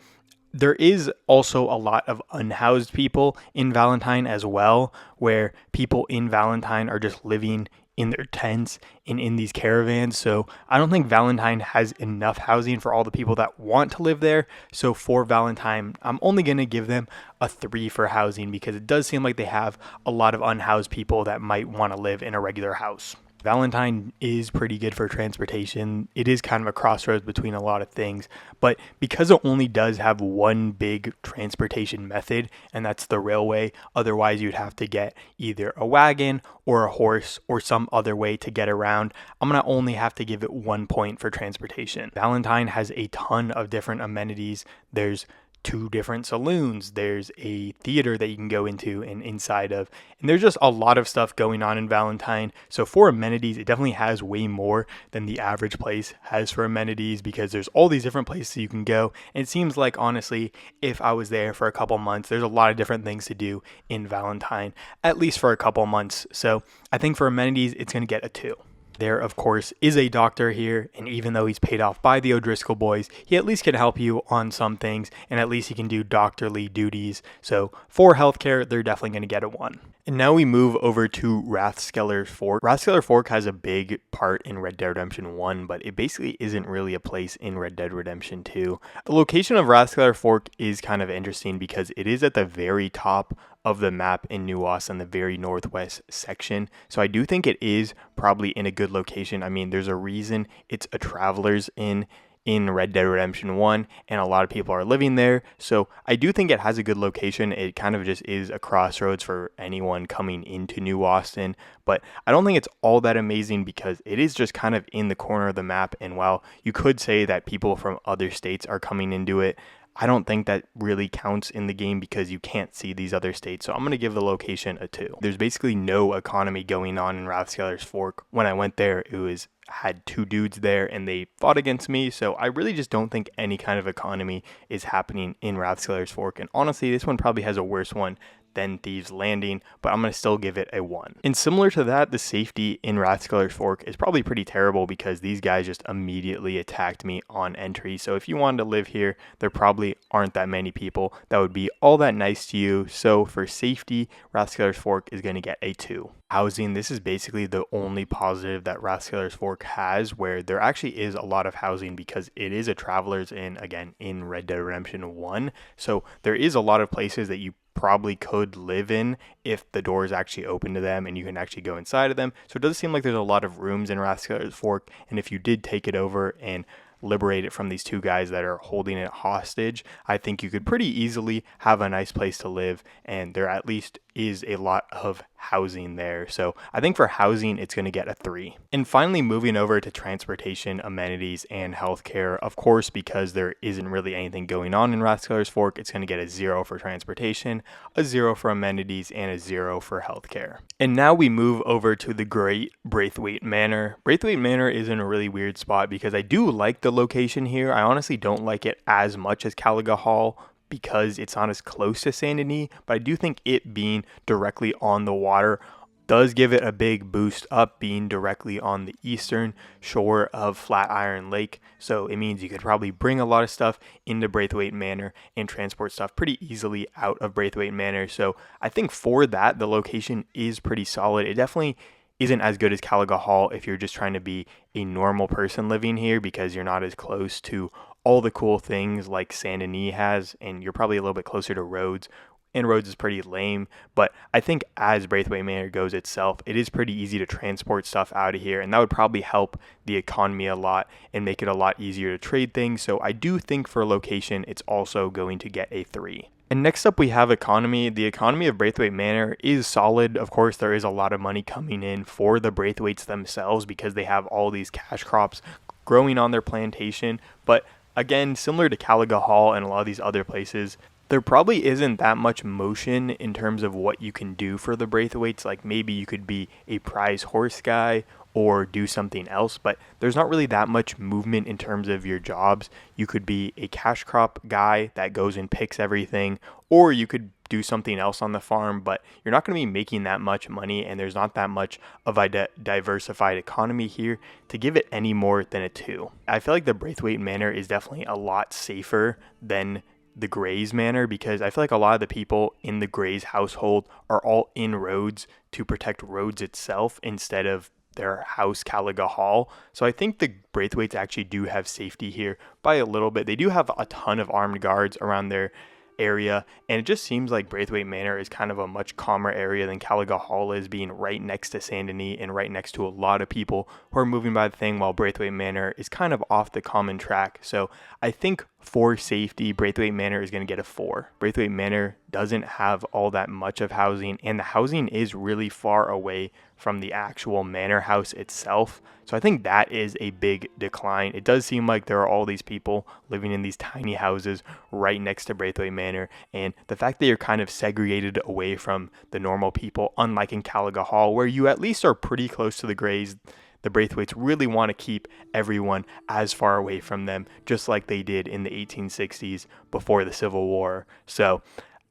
there is also a lot of unhoused people in Valentine as well, where people in Valentine are just living in their tents and in these caravans. So I don't think Valentine has enough housing for all the people that want to live there. So for Valentine, I'm only going to give them a 3 for housing, because it does seem like they have a lot of unhoused people that might want to live in a regular house. Valentine is pretty good for transportation. It is kind of a crossroads between a lot of things, but because it only does have one big transportation method, and that's the railway, otherwise you'd have to get either a wagon or a horse or some other way to get around, I'm going to only have to give it 1 point for transportation. Valentine has a ton of different amenities. There's 2 different saloons, there's a theater that you can go into and inside of, and there's just a lot of stuff going on in Valentine. So for amenities, it definitely has way more than the average place has for amenities, because there's all these different places you can go, and it seems like, honestly, if I was there for a couple months, there's a lot of different things to do in Valentine, at least for a couple months. So I think for amenities, it's going to get a 2. There, of course, is a doctor here, and even though he's paid off by the O'Driscoll boys, he at least can help you on some things, and at least he can do doctorly duties. So for healthcare, they're definitely going to get a 1. And now we move over to Rathskeller Fork. Rathskeller Fork has a big part in Red Dead Redemption 1, but it basically isn't really a place in Red Dead Redemption 2. The location of Rathskeller Fork is kind of interesting because it is at the very top of the map in New Austin, the very northwest section. So I do think it is probably in a good location. I mean, there's a reason it's a traveler's inn in Red Dead Redemption 1, and a lot of people are living there. So I do think it has a good location. It kind of just is a crossroads for anyone coming into New Austin, but I don't think it's all that amazing because it is just kind of in the corner of the map. And while you could say that people from other states are coming into it, I don't think that really counts in the game because you can't see these other states. So I'm going to give the location a 2. There's basically no economy going on in Rathskeller's Fork. When I went there, it had 2 dudes there and they fought against me. So I really just don't think any kind of economy is happening in Rathskeller's Fork. And honestly, this one probably has a worse one than Thieves Landing, but I'm going to still give it a 1. And similar to that, the safety in Rathskeller Fork is probably pretty terrible because these guys just immediately attacked me on entry. So if you wanted to live here, there probably aren't that many people that would be all that nice to you. So for safety, Rathskeller Fork is going to get a 2. Housing, this is basically the only positive that Rathskeller Fork has, where there actually is a lot of housing because it is a traveler's inn, again, in Red Dead Redemption 1. So there is a lot of places that you probably could live in if the door is actually open to them and you can actually go inside of them. So it does seem like there's a lot of rooms in Rathskeller Fork, and if you did take it over and liberate it from these 2 guys that are holding it hostage, I think you could pretty easily have a nice place to live, and there at least is a lot of housing there. So I think for housing, it's going to get a 3. And finally, moving over to transportation, amenities, and healthcare, of course, because there isn't really anything going on in Rathskeller's Fork, it's going to get a 0 for transportation, a 0 for amenities, and a 0 for healthcare. And now we move over to the great Braithwaite Manor. Braithwaite Manor is in a really weird spot because I do like the location here. I honestly don't like it as much as Caliga Hall, because it's not as close to Saint Denis, but I do think it being directly on the water does give it a big boost up, being directly on the eastern shore of Flatiron Lake. So it means you could probably bring a lot of stuff into Braithwaite Manor and transport stuff pretty easily out of Braithwaite Manor. So I think for that, the location is pretty solid. It definitely isn't as good as Caliga Hall if you're just trying to be a normal person living here, because you're not as close to all the cool things like Saint Denis has, and you're probably a little bit closer to Rhodes, and Rhodes is pretty lame. But I think as Braithwaite Manor goes itself, it is pretty easy to transport stuff out of here, and that would probably help the economy a lot and make it a lot easier to trade things. So I do think for location, it's also going to get a 3. And next up, we have economy. The economy of Braithwaite Manor is solid. Of course, there is a lot of money coming in for the Braithwaites themselves because they have all these cash crops growing on their plantation. But again, similar to Caliga Hall and a lot of these other places, there probably isn't that much motion in terms of what you can do for the Braithwaites. Like maybe you could be a prize horse guy or do something else, but there's not really that much movement in terms of your jobs. You could be a cash crop guy that goes and picks everything, or you could do something else on the farm, but you're not going to be making that much money, and there's not that much of a diversified economy here to give it any more than a 2. I feel like the Braithwaite Manor is definitely a lot safer than the Gray's Manor, because I feel like a lot of the people in the Gray's household are all in Rhodes to protect Rhodes itself instead of their house, Caliga Hall. So I think the Braithwaites actually do have safety here by a little bit. They do have a ton of armed guards around their area, and it just seems like Braithwaite Manor is kind of a much calmer area than Caliga Hall is, being right next to Saint Denis and right next to a lot of people who are moving by the thing, while Braithwaite Manor is kind of off the common track. So I think for safety, Braithwaite Manor is going to get a 4. Braithwaite Manor doesn't have all that much of housing, and the housing is really far away from the actual manor house itself. So I think that is a big decline. It does seem like there are all these people living in these tiny houses right next to Braithwaite Manor, and the fact that you're kind of segregated away from the normal people, unlike in Caliga Hall, where you at least are pretty close to the Grays. The Braithwaites really want to keep everyone as far away from them, just like they did in the 1860s before the Civil War. So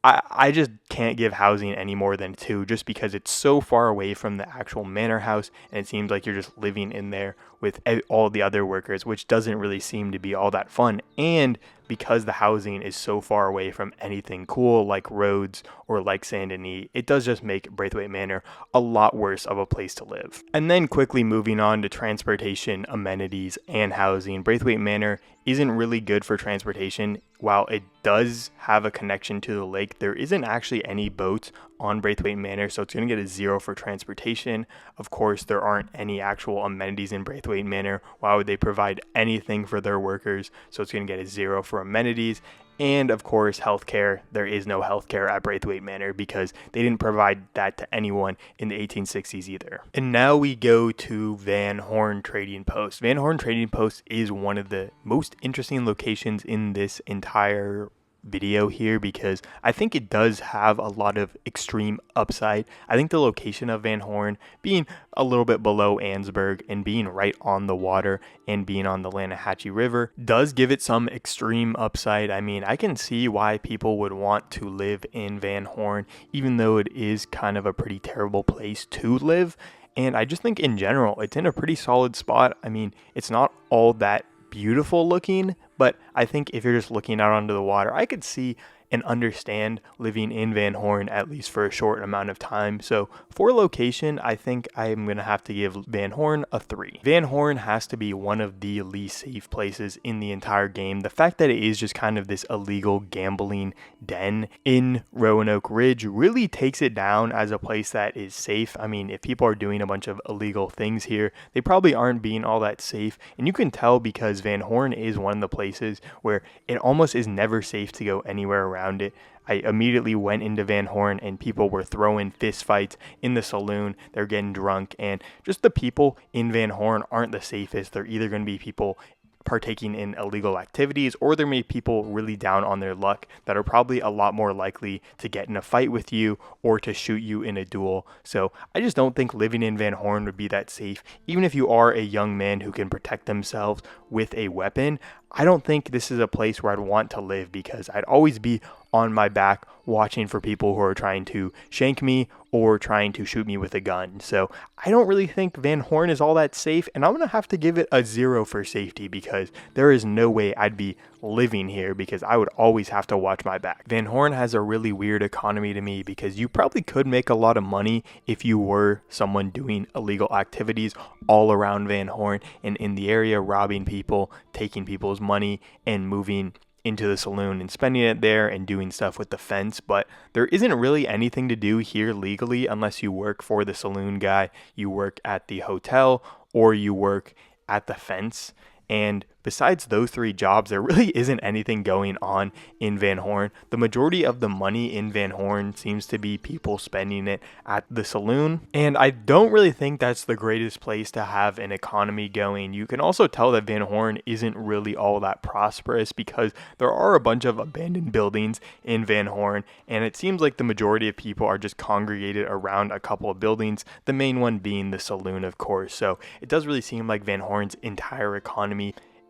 I just can't give housing any more than 2, just because it's so far away from the actual manor house, and it seems like you're just living in there with all the other workers, which doesn't really seem to be all that fun. And because the housing is so far away from anything cool like Rhodes or like Saint Denis, it does just make Braithwaite Manor a lot worse of a place to live. And then quickly moving on to transportation, amenities, and housing, Braithwaite Manor isn't really good for transportation. While it does have a connection to the lake, there isn't actually any boats on Braithwaite Manor, so it's going to get a 0 for transportation. Of course, there aren't any actual amenities in Braithwaite Manor. Why would they provide anything for their workers? So it's going to get a 0 for amenities. And of course, healthcare. There is no healthcare at Braithwaite Manor because they didn't provide that to anyone in the 1860s either. And now we go to Van Horn Trading Post. Van Horn Trading Post is one of the most interesting locations in this entire video here, because I think it does have a lot of extreme upside. I think the location of Van Horn being a little bit below Annesburg and being right on the water and being on the Lanahatchee River does give it some extreme upside. I mean, I can see why people would want to live in Van Horn, even though it is kind of a pretty terrible place to live. And I just think in general, it's in a pretty solid spot. I mean, it's not all that beautiful looking, but I think if you're just looking out onto the water, I could see and understand living in Van Horn at least for a short amount of time. So for location, I think I'm going to have to give Van Horn a 3. Van Horn has to be one of the least safe places in the entire game. The fact that it is just kind of this illegal gambling den in Roanoke Ridge really takes it down as a place that is safe. I mean, if people are doing a bunch of illegal things here, they probably aren't being all that safe. And you can tell because Van Horn is one of the places where it almost is never safe to go anywhere around it. I immediately went into Van Horn and people were throwing fist fights in the saloon. They're getting drunk, and just the people in Van Horn aren't the safest. They're either going to be people partaking in illegal activities, or there may be people really down on their luck that are probably a lot more likely to get in a fight with you or to shoot you in a duel. So I just don't think living in Van Horn would be that safe. Even if you are a young man who can protect themselves with a weapon, I don't think this is a place where I'd want to live, because I'd always be on my back watching for people who are trying to shank me or trying to shoot me with a gun. So I don't really think Van Horn is all that safe, and I'm going to have to give it a 0 for safety, because there is no way I'd be living here, because I would always have to watch my back. Van Horn has a really weird economy to me, because you probably could make a lot of money if you were someone doing illegal activities all around Van Horn and in the area, robbing people, taking people's money, and moving into the saloon and spending it there and doing stuff with the fence. But there isn't really anything to do here legally unless you work for the saloon guy, you work at the hotel, or you work at the fence. And besides those 3 jobs, there really isn't anything going on in Van Horn. The majority of the money in Van Horn seems to be people spending it at the saloon. And I don't really think that's the greatest place to have an economy going. You can also tell that Van Horn isn't really all that prosperous, because there are a bunch of abandoned buildings in Van Horn, and it seems like the majority of people are just congregated around a couple of buildings, the main one being the saloon, of course. So it does really seem like Van Horn's entire economy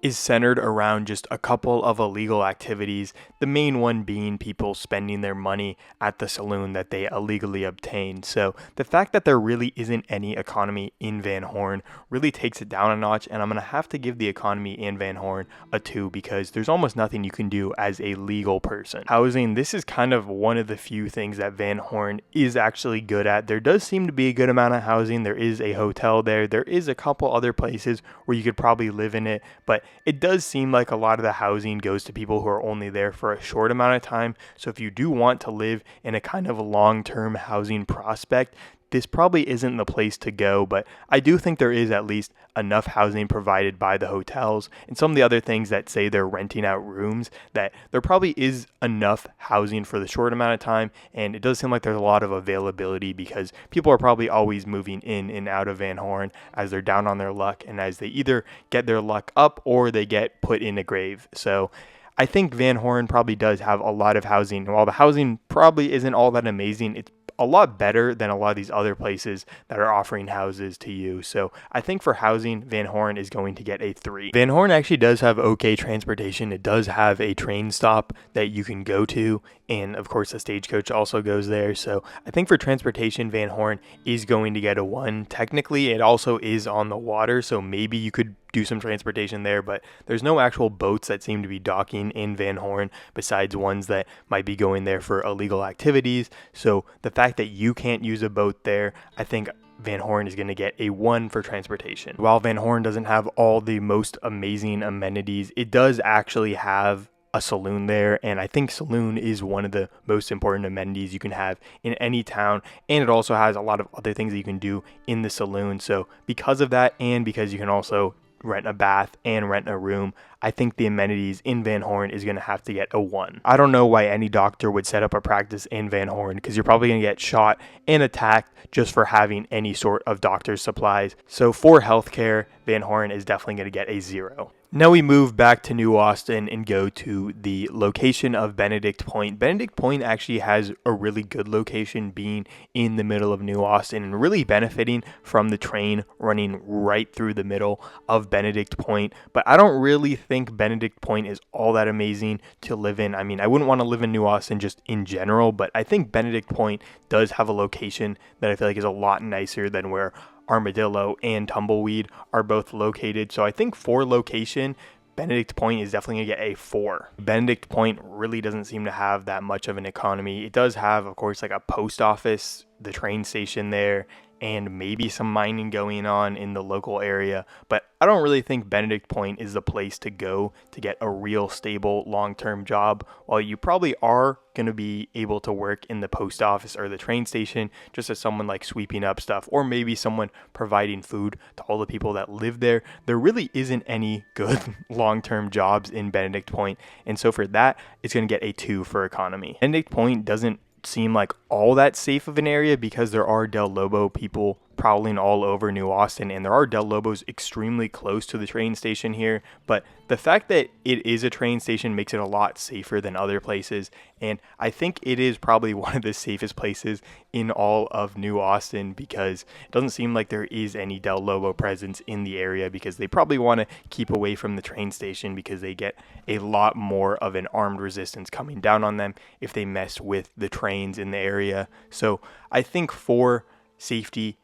is centered around just a couple of illegal activities, the main one being people spending their money at the saloon that they illegally obtained. So the fact that there really isn't any economy in Van Horn really takes it down a notch, and I'm going to have to give the economy in Van Horn a 2 because there's almost nothing you can do as a legal person. Housing, this is kind of one of the few things that Van Horn is actually good at. There does seem to be a good amount of housing. There is a hotel there. There is a couple other places where you could probably live in it, but it does seem like a lot of the housing goes to people who are only there for a short amount of time. So if you do want to live in a kind of long-term housing prospect, this probably isn't the place to go, but I do think there is at least enough housing provided by the hotels and some of the other things that say they're renting out rooms, that there probably is enough housing for the short amount of time, and it does seem like there's a lot of availability because people are probably always moving in and out of Van Horn as they're down on their luck and as they either get their luck up or they get put in a grave. So I think Van Horn probably does have a lot of housing. While the housing probably isn't all that amazing, it's a lot better than a lot of these other places that are offering houses to you. So I think for housing, Van Horn is going to get a 3. Van Horn actually does have okay transportation. It does have a train stop that you can go to, and of course the stagecoach also goes there. So I think for transportation, Van Horn is going to get a 1. Technically, it also is on the water, so maybe you could do some transportation there, but there's no actual boats that seem to be docking in Van Horn besides ones that might be going there for illegal activities. So the fact that you can't use a boat there, I think Van Horn is going to get a 1 for transportation. While Van Horn doesn't have all the most amazing amenities, it does actually have a saloon there, and I think saloon is one of the most important amenities you can have in any town, and it also has a lot of other things that you can do in the saloon. So because of that, and because you can also rent a bath and rent a room, I think the amenities in Van Horn is going to have to get a 1. I don't know why any doctor would set up a practice in Van Horn because you're probably going to get shot and attacked just for having any sort of doctor's supplies. So for healthcare, Van Horn is definitely going to get a 0. Now we move back to New Austin and go to the location of Benedict Point. Benedict Point actually has a really good location, being in the middle of New Austin and really benefiting from the train running right through the middle of Benedict Point. But I don't really think Benedict Point is all that amazing to live in. I mean, I wouldn't want to live in New Austin just in general, but I think Benedict Point does have a location that I feel like is a lot nicer than where Armadillo and Tumbleweed are both located. So I think for location, Benedict Point is definitely going to get a 4. Benedict Point really doesn't seem to have that much of an economy. It does have, of course, like a post office, the train station there, and maybe some mining going on in the local area. But I don't really think Benedict Point is the place to go to get a real stable long-term job. While you probably are going to be able to work in the post office or the train station just as someone like sweeping up stuff, or maybe someone providing food to all the people that live there, there really isn't any good long-term jobs in Benedict Point. And so for that, it's going to get a 2 for economy. Benedict Point doesn't seem like all that safe of an area because there are Del Lobo people prowling all over New Austin, and there are Del Lobos extremely close to the train station here. But the fact that it is a train station makes it a lot safer than other places, and I think it is probably one of the safest places in all of New Austin because it doesn't seem like there is any Del Lobo presence in the area because they probably want to keep away from the train station because they get a lot more of an armed resistance coming down on them if they mess with the trains in the area. So I think for safety,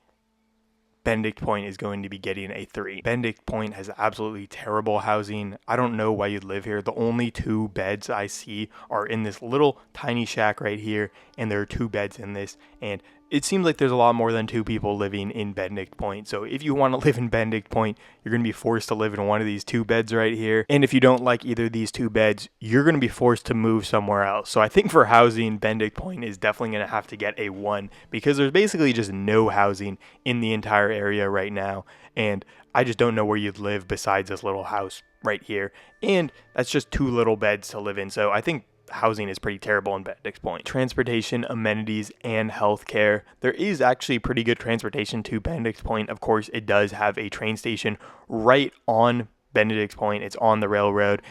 Benedict Point is going to be getting a 3. Benedict Point has absolutely terrible housing. I don't know why you'd live here. The only 2 beds I see are in this little tiny shack right here, and there are 2 beds in this, and it seems like there's a lot more than 2 people living in Benedict Point. So if you want to live in Benedict Point, you're going to be forced to live in one of these 2 beds right here. And if you don't like either of these 2 beds, you're going to be forced to move somewhere else. So I think for housing, Benedict Point is definitely going to have to get a 1 because there's basically just no housing in the entire area right now. And I just don't know where you'd live besides this little house right here. And that's just 2 little beds to live in. So I think housing is pretty terrible in Benedict Point. Transportation, amenities, and healthcare. There is actually pretty good transportation to Benedict Point. Of course, it does have a train station right on Benedict Point. It's on the railroad.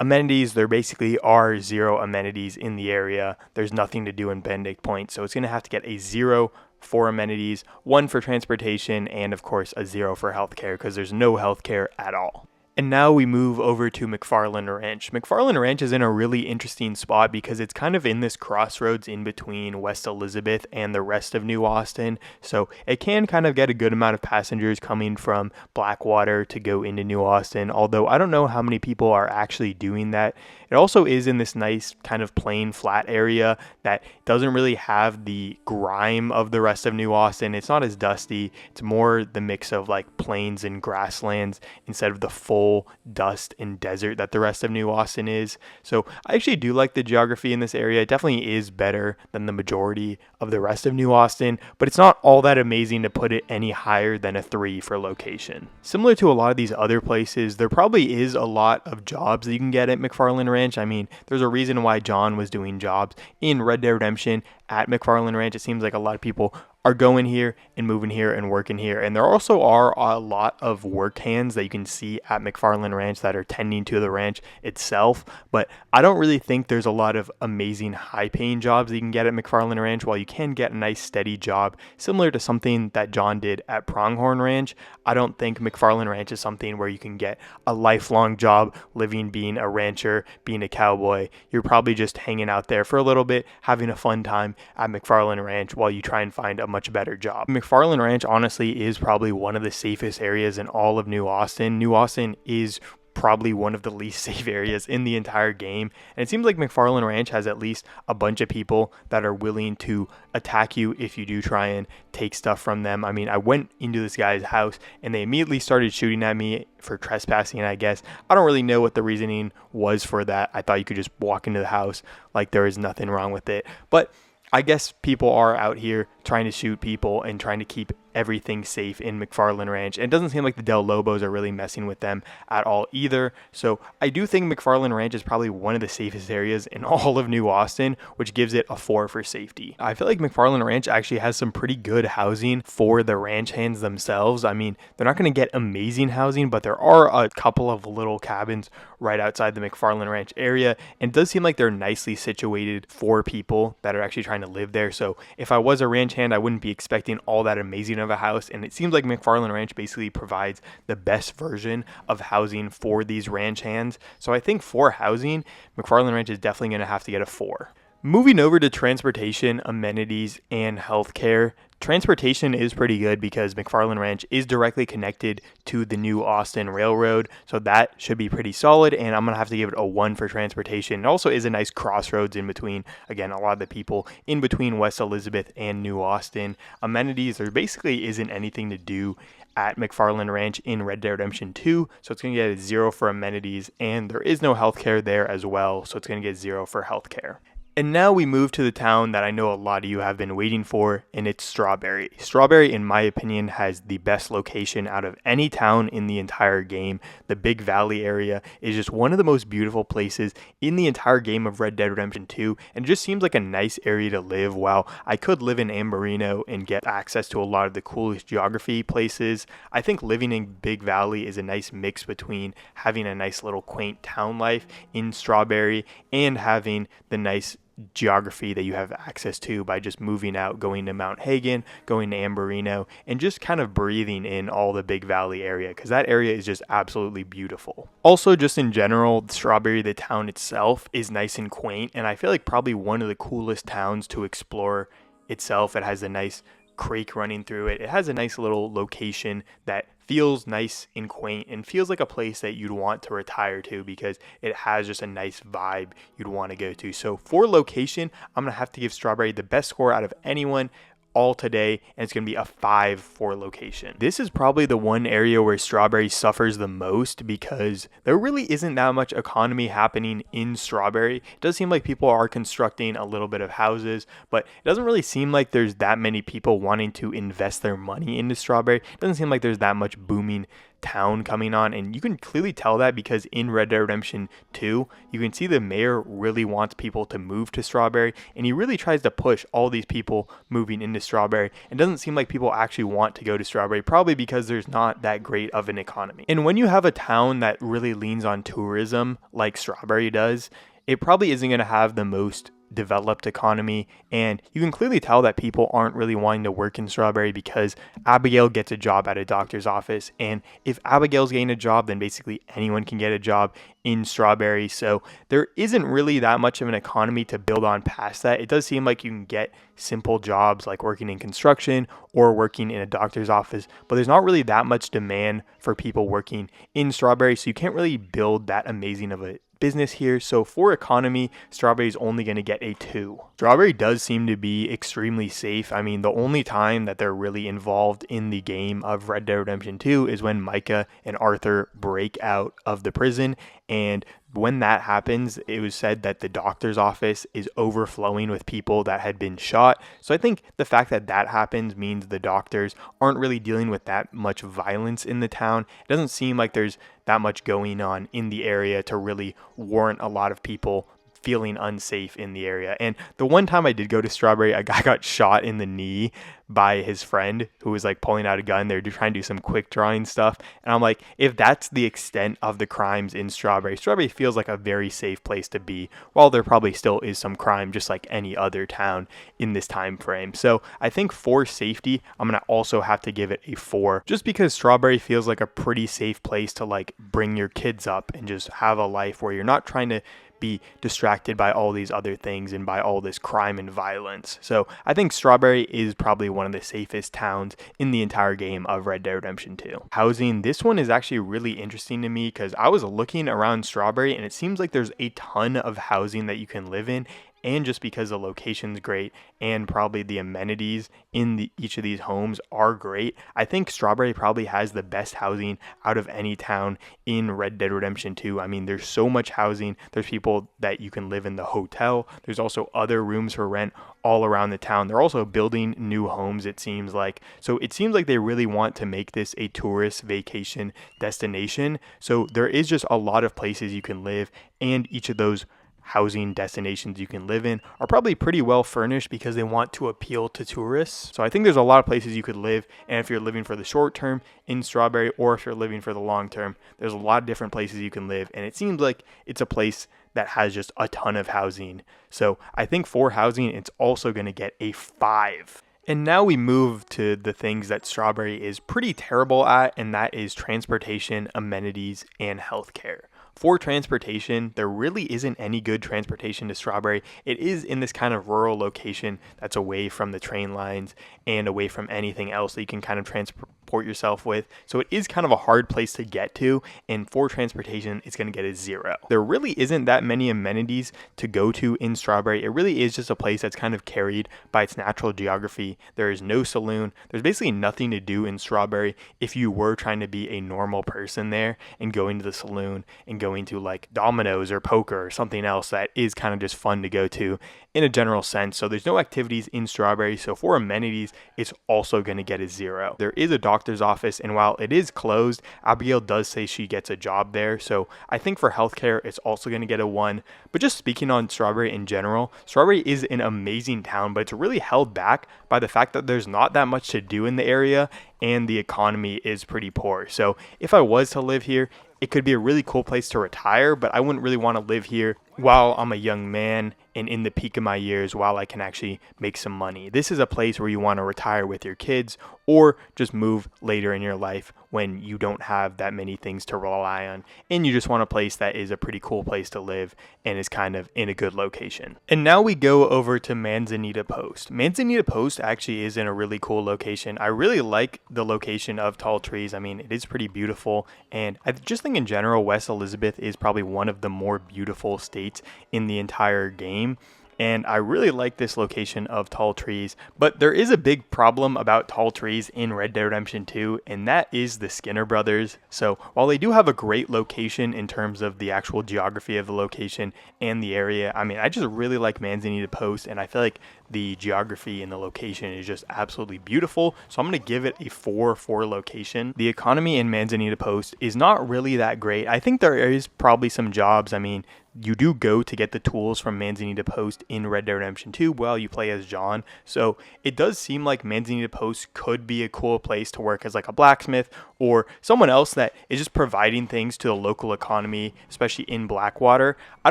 Amenities, there basically are 0 amenities in the area. There's nothing to do in Benedict Point, so it's going to have to get a 0 for amenities, 1 for transportation, and of course a 0 for healthcare because there's no healthcare at all. And now we move over to MacFarlane Ranch. MacFarlane Ranch is in a really interesting spot because it's kind of in this crossroads in between West Elizabeth and the rest of New Austin. So it can kind of get a good amount of passengers coming from Blackwater to go into New Austin, although I don't know how many people are actually doing that. It also is in this nice kind of plain flat area that doesn't really have the grime of the rest of New Austin. It's not as dusty. It's more the mix of like plains and grasslands instead of the full dust and desert that the rest of New Austin is. So I actually do like the geography in this area. It definitely is better than the majority of the rest of New Austin, but it's not all that amazing to put it any higher than a 3 for location. Similar to a lot of these other places, there probably is a lot of jobs that you can get at MacFarlane Ranch. I mean, there's a reason why John was doing jobs in Red Dead Redemption at MacFarlane Ranch. It seems like a lot of people are going here and moving here and working here. And there also are a lot of work hands that you can see at MacFarlane Ranch that are tending to the ranch itself. But I don't really think there's a lot of amazing high paying jobs that you can get at MacFarlane Ranch. While you can get a nice steady job similar to something that John did at Pronghorn Ranch, I don't think MacFarlane Ranch is something where you can get a lifelong job living, being a rancher, being a cowboy. You're probably just hanging out there for a little bit, having a fun time at MacFarlane Ranch while you try and find a much better job. MacFarlane Ranch honestly is probably one of the safest areas in all of New Austin. New Austin is probably one of the least safe areas in the entire game. And it seems like MacFarlane Ranch has at least a bunch of people that are willing to attack you if you do try and take stuff from them. I mean, I went into this guy's house and they immediately started shooting at me for trespassing, I guess. I don't really know what the reasoning was for that. I thought you could just walk into the house like there is nothing wrong with it. But I guess people are out here trying to shoot people and trying to keep everything safe in MacFarlane Ranch. And it doesn't seem like the Del Lobos are really messing with them at all either. So I do think MacFarlane Ranch is probably one of the safest areas in all of New Austin, which gives it a 4 for safety. I feel like MacFarlane Ranch actually has some pretty good housing for the ranch hands themselves. I mean, they're not going to get amazing housing, but there are a couple of little cabins right outside the MacFarlane Ranch area. And it does seem like they're nicely situated for people that are actually trying to live there. So if I was a ranch hand, I wouldn't be expecting all that amazing of a house. And it seems like MacFarlane Ranch basically provides the best version of housing for these ranch hands. So I think for housing, MacFarlane Ranch is definitely going to have to get a 4. Moving over to transportation, amenities, and healthcare. Transportation is pretty good because MacFarlane Ranch is directly connected to the New Austin Railroad, so that should be pretty solid, and I'm going to have to give it a 1 for transportation. It also is a nice crossroads in between, again, a lot of the people in between West Elizabeth and New Austin. Amenities, there basically isn't anything to do at MacFarlane Ranch in Red Dead Redemption 2, so it's going to get a 0 for amenities, and there is no healthcare there as well, so it's going to get 0 for healthcare. And now we move to the town that I know a lot of you have been waiting for, and it's Strawberry. Strawberry, in my opinion, has the best location out of any town in the entire game. The Big Valley area is just one of the most beautiful places in the entire game of Red Dead Redemption 2, and it just seems like a nice area to live. While I could live in Ambarino and get access to a lot of the coolest geography places, I think living in Big Valley is a nice mix between having a nice little quaint town life in Strawberry and having the nice geography that you have access to by just moving out, going to Mount Hagen, going to Ambarino, and just kind of breathing in all the Big Valley area, because that area is just absolutely beautiful. Also, just in general, Strawberry, the town itself, is nice and quaint, and I feel like probably one of the coolest towns to explore itself. It has a nice creek running through it. It has a nice little location that feels nice and quaint and feels like a place that you'd want to retire to because it has just a nice vibe you'd want to go to. So for location, I'm going to have to give Strawberry the best score out of anyone all today, and it's going to be a 5 for location. This is probably the one area where Strawberry suffers the most because there really isn't that much economy happening in Strawberry. It does seem like people are constructing a little bit of houses, but it doesn't really seem like there's that many people wanting to invest their money into Strawberry. It doesn't seem like there's that much booming town coming on, and you can clearly tell that because in Red Dead Redemption 2, you can see the mayor really wants people to move to Strawberry, and he really tries to push all these people moving into Strawberry. It doesn't seem like people actually want to go to Strawberry, probably because there's not that great of an economy. And when you have a town that really leans on tourism like Strawberry does, it probably isn't going to have the most developed economy, and you can clearly tell that people aren't really wanting to work in Strawberry because Abigail gets a job at a doctor's office, and if Abigail's getting a job, then basically anyone can get a job in Strawberry. So there isn't really that much of an economy to build on past that. It does seem like you can get simple jobs like working in construction or working in a doctor's office, but there's not really that much demand for people working in Strawberry, so you can't really build that amazing of a business here. So for economy, Strawberry is only going to get a 2. Strawberry does seem to be extremely safe. I mean, the only time that they're really involved in the game of Red Dead Redemption 2 is when Micah and Arthur break out of the prison, and when that happens, it was said that the doctor's office is overflowing with people that had been shot. So I think the fact that that happens means the doctors aren't really dealing with that much violence in the town. It doesn't seem like there's that much going on in the area to really warrant a lot of people feeling unsafe in the area. And the one time I did go to Strawberry, a guy got shot in the knee by his friend who was like pulling out a gun. They're trying to do some quick drawing stuff. And I'm like, if that's the extent of the crimes in Strawberry, Strawberry feels like a very safe place to be, while there probably still is some crime just like any other town in this time frame. So I think for safety, I'm going to also have to give it a 4, just because Strawberry feels like a pretty safe place to like bring your kids up and just have a life where you're not trying to be distracted by all these other things and by all this crime and violence. So I think Strawberry is probably one of the safest towns in the entire game of Red Dead Redemption 2. Housing, this one is actually really interesting to me because I was looking around Strawberry and it seems like there's a ton of housing that you can live in. And just because the location's great and probably the amenities in each of these homes are great, I think Strawberry probably has the best housing out of any town in Red Dead Redemption 2. I mean, there's so much housing. There's people that you can live in the hotel. There's also other rooms for rent all around the town. They're also building new homes, it seems like. So it seems like they really want to make this a tourist vacation destination. So there is just a lot of places you can live, and each of those housing destinations you can live in are probably pretty well furnished because they want to appeal to tourists. So I think there's a lot of places you could live, and if you're living for the short term in Strawberry or if you're living for the long term, there's a lot of different places you can live, and it seems like it's a place that has just a ton of housing. So I think for housing, it's also going to get a 5. And now we move to the things that Strawberry is pretty terrible at, and that is transportation, amenities, and healthcare. For transportation, there really isn't any good transportation to Strawberry. It is in this kind of rural location that's away from the train lines and away from anything else that you can kind of transport yourself with. So it is kind of a hard place to get to, and for transportation, it's going to get a 0. There really isn't that many amenities to go to in Strawberry. It really is just a place that's kind of carried by its natural geography. There is no saloon. There's basically nothing to do in Strawberry if you were trying to be a normal person there and going to the saloon and going to like dominoes or poker or something else that is kind of just fun to go to in a general sense. So there's no activities in Strawberry. So for amenities, it's also going to get a 0. There is a doctor's office, and while it is closed, Abigail does say she gets a job there. So I think for healthcare, it's also going to get a 1. But just speaking on Strawberry in general, Strawberry is an amazing town, but it's really held back by the fact that there's not that much to do in the area and the economy is pretty poor. So if I was to live here, it could be a really cool place to retire, but I wouldn't really want to live here while I'm a young man and in the peak of my years while I can actually make some money. This is a place where you want to retire with your kids or just move later in your life when you don't have that many things to rely on and you just want a place that is a pretty cool place to live and is kind of in a good location. And now we go over to Manzanita Post. Manzanita Post actually is in a really cool location. I really like the location of Tall Trees. I mean, it is pretty beautiful, and I just think in general West Elizabeth is probably one of the more beautiful states in the entire game. And I really like this location of Tall Trees, but there is a big problem about Tall Trees in Red Dead Redemption 2, and that is the Skinner brothers. So while they do have a great location in terms of the actual geography of the location and the area, I mean, I just really like Manzanita Post, and I feel like the geography and the location is just absolutely beautiful. So I'm going to give it a 4 for location. The economy in Manzanita Post is not really that great. I think there is probably some jobs. I mean, you do go to get the tools from Manzanita Post in Red Dead Redemption 2 while you play as John. So it does seem like Manzanita Post could be a cool place to work as like a blacksmith or someone else that is just providing things to the local economy, especially in Blackwater. I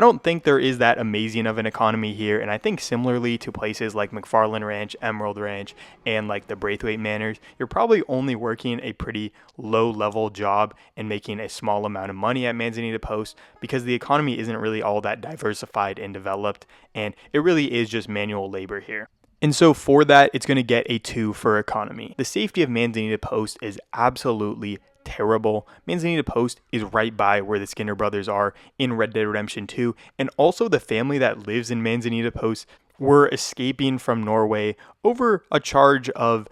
don't think there is that amazing of an economy here. And I think similarly to places like MacFarlane Ranch, Emerald Ranch, and like the Braithwaite Manors, you're probably only working a pretty low level job and making a small amount of money at Manzanita Post because the economy isn't really all that diversified and developed, and it really is just manual labor here. And so for that, it's going to get a 2 for economy. The safety of Manzanita Post is absolutely terrible. Manzanita Post is right by where the Skinner brothers are in Red Dead Redemption 2, and also the family that lives in Manzanita Post were escaping from Norway over a charge of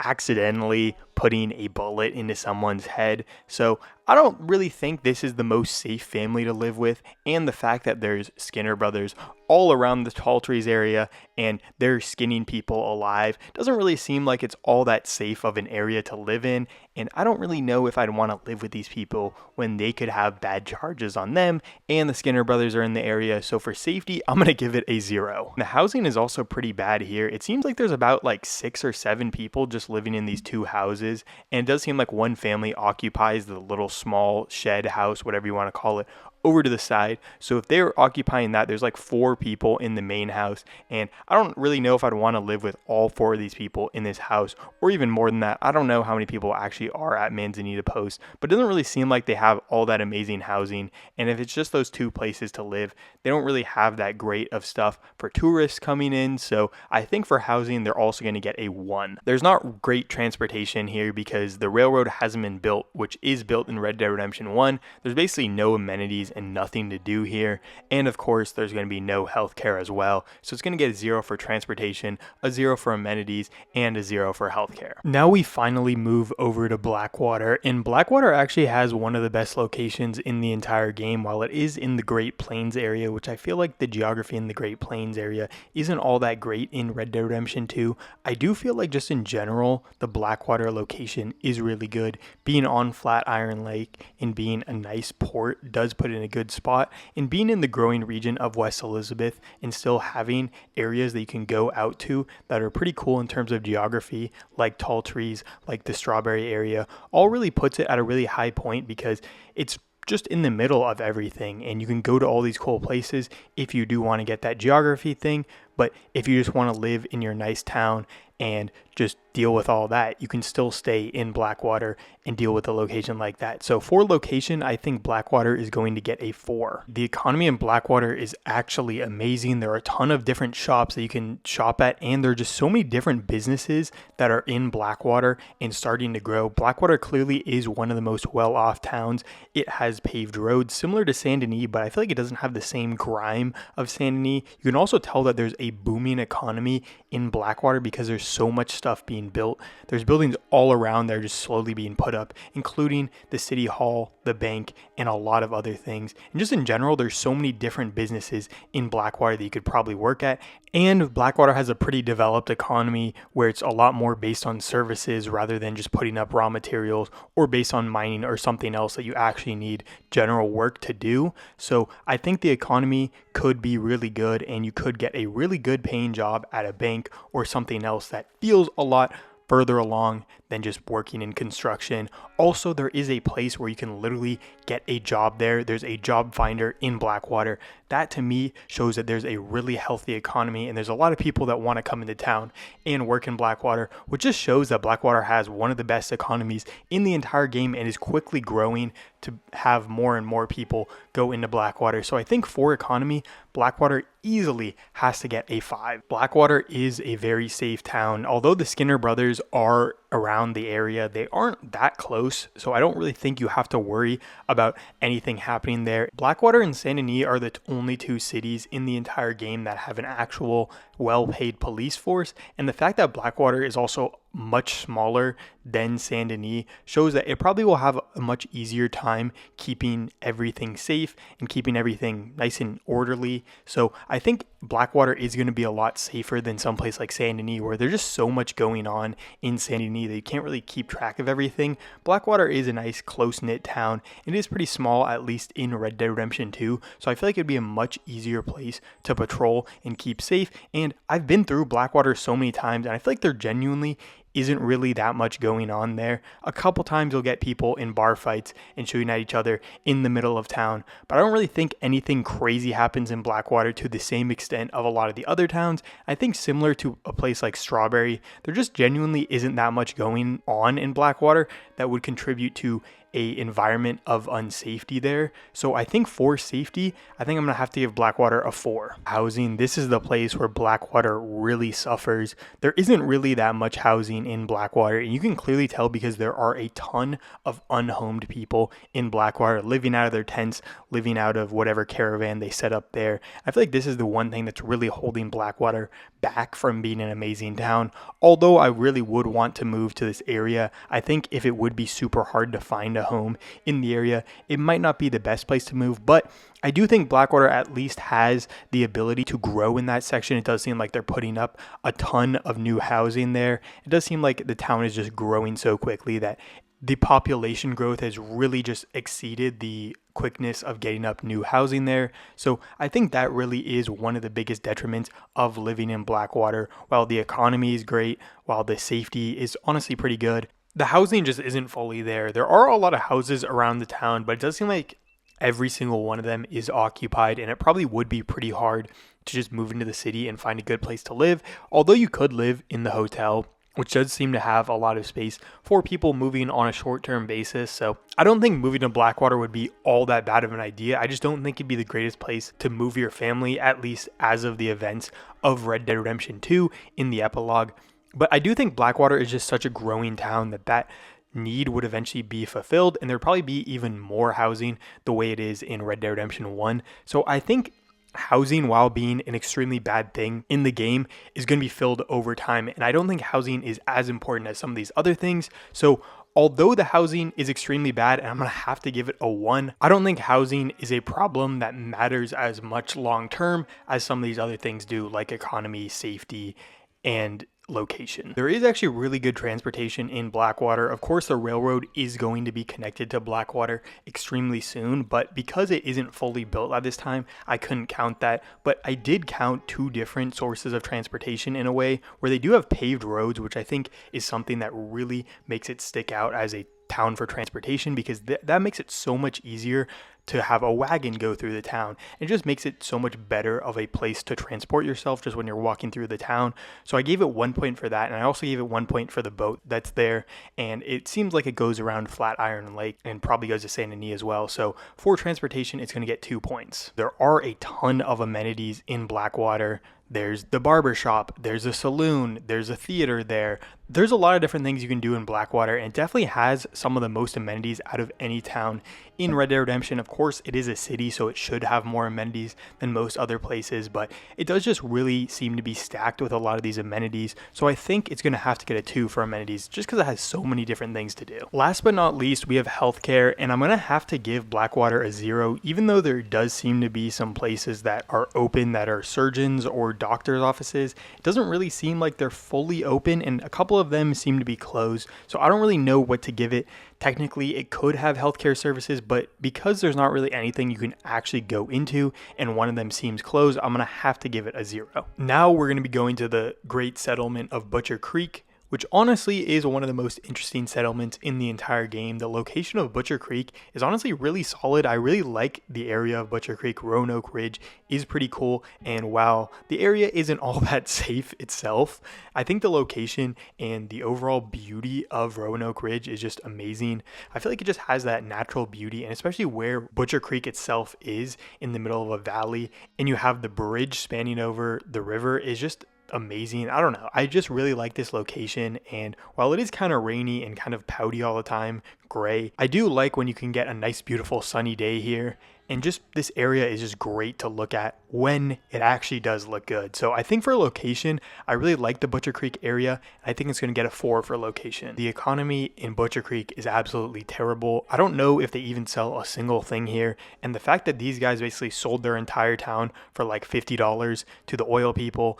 accidentally putting a bullet into someone's head. So I don't really think this is the most safe family to live with, and the fact that there's Skinner brothers all around the tall trees area and they're skinning people alive doesn't really seem like it's all that safe of an area to live in, and I don't really know if I'd want to live with these people when they could have bad charges on them and the Skinner brothers are in the area. So for safety, I'm going to give it a 0. The housing is also pretty bad here. It seems like there's about like 6 or 7 people just living in these 2 houses, and it does seem like one family occupies the little small shed house, whatever you want to call it, over to the side. So if they're occupying that, there's like 4 people in the main house, and I don't really know if I'd want to live with all 4 of these people in this house, or even more than that. I don't know how many people actually are at Manzanita Post, but it doesn't really seem like they have all that amazing housing, and if it's just those 2 places to live, they don't really have that great of stuff for tourists coming in. So I think for housing, they're also going to get a 1. There's not great transportation here because the railroad hasn't been built, which is built in Red Dead Redemption 1. There's basically no amenities and nothing to do here, and of course there's going to be no healthcare as well, so it's going to get a 0 for transportation, a 0 for amenities, and a 0 for healthcare. Now we finally move over to Blackwater, and Blackwater actually has one of the best locations in the entire game. While it is in the Great Plains area, which I feel like the geography in the Great Plains area isn't all that great in Red Dead Redemption 2, I do feel like just in general the Blackwater location is really good. Being on Flatiron Lake and being a nice port does put it in a good spot, and being in the growing region of West Elizabeth and still having areas that you can go out to that are pretty cool in terms of geography, like tall trees, like the strawberry area, all really puts it at a really high point because it's just in the middle of everything, and you can go to all these cool places if you do want to get that geography thing. But if you just want to live in your nice town and just deal with all that, you can still stay in Blackwater and deal with a location like that. So for location, I think Blackwater is going to get a 4. The economy in Blackwater is actually amazing. There are a ton of different shops that you can shop at, and there are just so many different businesses that are in Blackwater and starting to grow. Blackwater clearly is one of the most well-off towns. It has paved roads similar to Saint Denis, but I feel like it doesn't have the same grime of Saint Denis. You can also tell that there's a booming economy in Blackwater because there's so much stuff being built. There's buildings all around there just slowly being put up, including the city hall, the bank, and a lot of other things. And just in general, there's so many different businesses in Blackwater that you could probably work at. And Blackwater has a pretty developed economy where it's a lot more based on services rather than just putting up raw materials, or based on mining or something else that you actually need general work to do. So I think the economy could be really good, and you could get a really good paying job at a bank or something else that feels a lot further along than just working in construction. Also, there is a place where you can literally get a job there. There's a job finder in Blackwater. That to me shows that there's a really healthy economy, and there's a lot of people that want to come into town and work in Blackwater, which just shows that Blackwater has one of the best economies in the entire game and is quickly growing to have more and more people go into Blackwater. So I think for economy, Blackwater easily has to get a 5. Blackwater is a very safe town. Although the Skinner brothers are around the area, they aren't that close, so I don't really think you have to worry about anything happening there. Blackwater and Saint Denis are the only 2 cities in the entire game that have an actual well-paid police force, and the fact that Blackwater is also much smaller than Saint Denis shows that it probably will have a much easier time keeping everything safe and keeping everything nice and orderly. So I think Blackwater is going to be a lot safer than someplace like Saint Denis, where there's just so much going on in Saint Denis that you can't really keep track of everything. Blackwater is a nice close-knit town. It is pretty small, at least in Red Dead Redemption 2, so I feel like it'd be a much easier place to patrol and keep safe. And I've been through Blackwater so many times, and I feel like there genuinely isn't really that much going on there. A couple times you'll get people in bar fights and shooting at each other in the middle of town, but I don't really think anything crazy happens in Blackwater to the same extent of a lot of the other towns. I think similar to a place like Strawberry, there just genuinely isn't that much going on in Blackwater that would contribute to a environment of unsafety there. So I think for safety, I think I'm gonna have to give Blackwater a 4. Housing, this is the place where Blackwater really suffers. There isn't really that much housing in Blackwater, and you can clearly tell because there are a ton of unhomed people in Blackwater living out of their tents, living out of whatever caravan they set up there. I feel like this is the one thing that's really holding Blackwater back from being an amazing town. Although I really would want to move to this area, I think if it would be super hard to find a home in the area, it might not be the best place to move, but I do think Blackwater at least has the ability to grow in that section. It does seem like they're putting up a ton of new housing there. It does seem like the town is just growing so quickly that the population growth has really just exceeded the quickness of getting up new housing there. So I think that really is one of the biggest detriments of living in Blackwater. While the economy is great, while the safety is honestly pretty good, the housing just isn't fully there. There are a lot of houses around the town, but it does seem like every single one of them is occupied, and it probably would be pretty hard to just move into the city and find a good place to live. Although you could live in the hotel, which does seem to have a lot of space for people moving on a short-term basis. So I don't think moving to Blackwater would be all that bad of an idea. I just don't think it'd be the greatest place to move your family, at least as of the events of Red Dead Redemption 2 in the epilogue. But I do think Blackwater is just such a growing town that need would eventually be fulfilled, and there'd probably be even more housing the way it is in Red Dead Redemption 1. So I think housing, while being an extremely bad thing in the game, is going to be filled over time, and I don't think housing is as important as some of these other things. So although the housing is extremely bad, and I'm going to have to give it a 1, I don't think housing is a problem that matters as much long term as some of these other things do, like economy, safety, and location. There is actually really good transportation in Blackwater. Of course, the railroad is going to be connected to Blackwater extremely soon, but because it isn't fully built at this time, I couldn't count that. But I did count 2 different sources of transportation in a way where they do have paved roads, which I think is something that really makes it stick out as a town for transportation, because that makes it so much easier to have a wagon go through the town. It just makes it so much better of a place to transport yourself just when you're walking through the town. So I gave it 1 point for that, and I also gave it 1 point for the boat that's there, and it seems like it goes around Flatiron Lake and probably goes to Saint Denis as well. So for transportation, it's going to get 2 points. There are a ton of amenities in Blackwater. There's the barber shop, there's a saloon, there's a theater there. There's a lot of different things you can do in Blackwater, and it definitely has some of the most amenities out of any town in Red Dead Redemption. Of course, it is a city, so it should have more amenities than most other places, but it does just really seem to be stacked with a lot of these amenities. So I think it's going to have to get a 2 for amenities just because it has so many different things to do. Last but not least, we have healthcare, and I'm going to have to give Blackwater a 0, even though there does seem to be some places that are open that are surgeons or doctor's offices. It doesn't really seem like they're fully open, and a couple of them seem to be closed, so I don't really know what to give it. Technically, it could have healthcare services, but because there's not really anything you can actually go into and one of them seems closed, I'm going to have to give it a 0. Now we're going to be going to the great settlement of Butcher Creek, which honestly is one of the most interesting settlements in the entire game. The location of Butcher Creek is honestly really solid. I really like the area of Butcher Creek. Roanoke Ridge is pretty cool, and while the area isn't all that safe itself, I think the location and the overall beauty of Roanoke Ridge is just amazing. I feel like it just has that natural beauty, and especially where Butcher Creek itself is in the middle of a valley, and you have the bridge spanning over the river, is just amazing. I don't know. I just really like this location, and while it is kind of rainy and kind of pouty all the time, gray, I do like when you can get a nice beautiful sunny day here. And just this area is just great to look at when it actually does look good. So I think for location, I really like the Butcher Creek area. I think it's going to get a 4 for location. The economy in Butcher Creek is absolutely terrible. I don't know if they even sell a single thing here. And the fact that these guys basically sold their entire town for like $50 to the oil people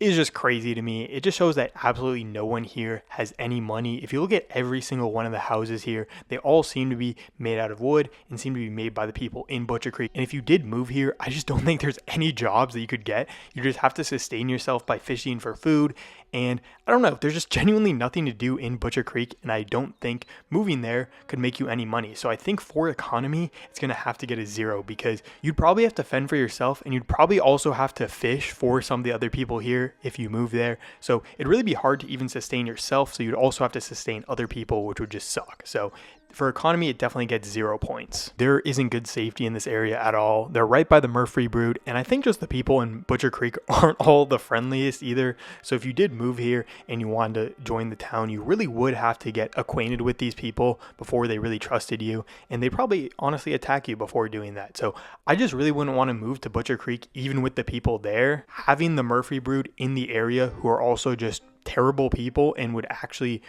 is just crazy to me. It just shows that absolutely no one here has any money. If you look at every single one of the houses here, they all seem to be made out of wood and seem to be made by the people in Butcher Creek. And if you did move here, I just don't think there's any jobs that you could get. You just have to sustain yourself by fishing for food. And I don't know, there's just genuinely nothing to do in Butcher Creek, and I don't think moving there could make you any money. So I think for economy, it's going to have to get a 0 because you'd probably have to fend for yourself, and you'd probably also have to fish for some of the other people here if you move there. So it'd really be hard to even sustain yourself, so you'd also have to sustain other people, which would just suck. So for economy, it definitely gets 0 points. There isn't good safety in this area at all. They're right by the Murphy Brood, and I think just the people in Butcher Creek aren't all the friendliest either. So if you did move here and you wanted to join the town, you really would have to get acquainted with these people before they really trusted you, and they probably honestly attack you before doing that. So I just really wouldn't want to move to Butcher Creek even with the people there. Having the Murphy Brood in the area who are also just terrible people and would actually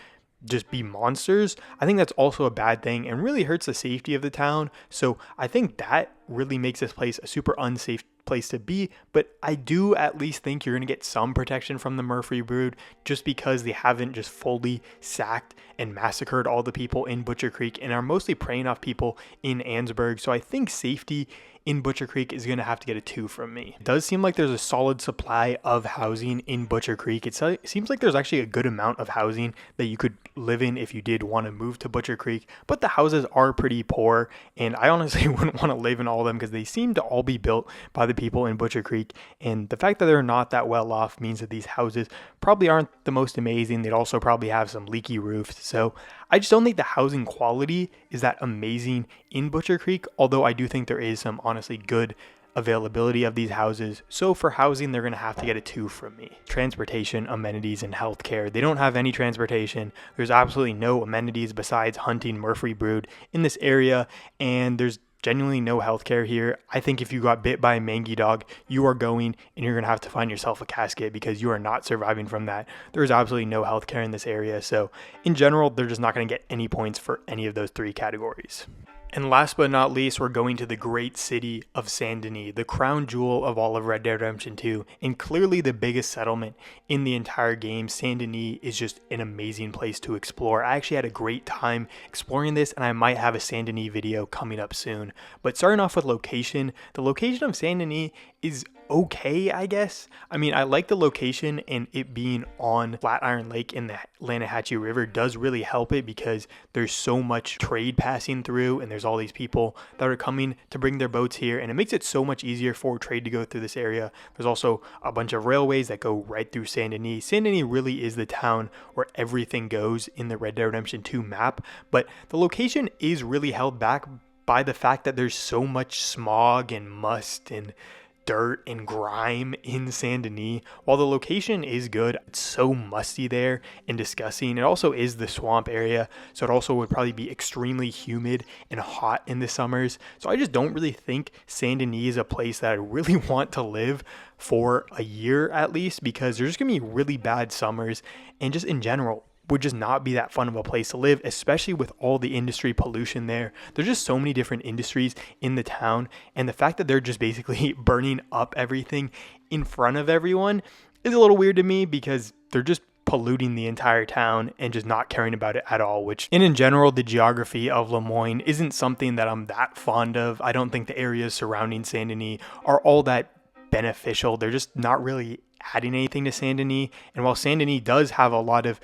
just be monsters, I think that's also a bad thing and really hurts the safety of the town. So I think that really makes this place a super unsafe place to be, but I do at least think you're going to get some protection from the Murphy Brood just because they haven't just fully sacked and massacred all the people in Butcher Creek and are mostly preying off people in Annesburg. So I think safety in Butcher Creek is going to have to get a 2 from me. It does seem like there's a solid supply of housing in Butcher Creek. It seems like there's actually a good amount of housing that you could live in if you did want to move to Butcher Creek, but the houses are pretty poor, and I honestly wouldn't want to live in all of them because they seem to all be built by the people in Butcher Creek, and the fact that they're not that well off means that these houses probably aren't the most amazing. They'd also probably have some leaky roofs, so I just don't think the housing quality is that amazing in Butcher Creek, although I do think there is some honestly good availability of these houses. So for housing, they're going to have to get a 2 from me. Transportation, amenities, and healthcare. They don't have any transportation. There's absolutely no amenities besides hunting Murphy Brood in this area, and there's genuinely no healthcare here. I think if you got bit by a mangy dog, you are going and you're going to have to find yourself a casket because you are not surviving from that. There's absolutely no healthcare in this area. So in general, they're just not going to get any points for any of those 3 categories. And last but not least, we're going to the great city of Saint Denis, the crown jewel of all of Red Dead Redemption 2, and clearly the biggest settlement in the entire game. Saint Denis is just an amazing place to explore. I actually had a great time exploring this, and I might have a Saint Denis video coming up soon. But starting off with location, the location of Saint Denis is okay, I guess. I mean, I like the location, and it being on Flatiron Lake in the Lanahatchee River does really help it because there's so much trade passing through, and there's all these people that are coming to bring their boats here, and it makes it so much easier for trade to go through this area. There's also a bunch of railways that go right through Saint Denis. Saint Denis really is the town where everything goes in the Red Dead Redemption 2 map, but the location is really held back by the fact that there's so much smog and must and dirt and grime in Saint Denis. While the location is good, it's so musty there and disgusting. It also is the swamp area, so it also would probably be extremely humid and hot in the summers. So I just don't really think Saint Denis is a place that I really want to live for a year at least, because there's just gonna be really bad summers, and just in general would just not be that fun of a place to live, especially with all the industry pollution there. There's just so many different industries in the town, and the fact that they're just basically burning up everything in front of everyone is a little weird to me, because they're just polluting the entire town and just not caring about it at all, which, and in general, the geography of Lemoyne isn't something that I'm that fond of. I don't think the areas surrounding Saint Denis are all that beneficial. They're just not really adding anything to Saint Denis, and while Saint Denis does have a lot of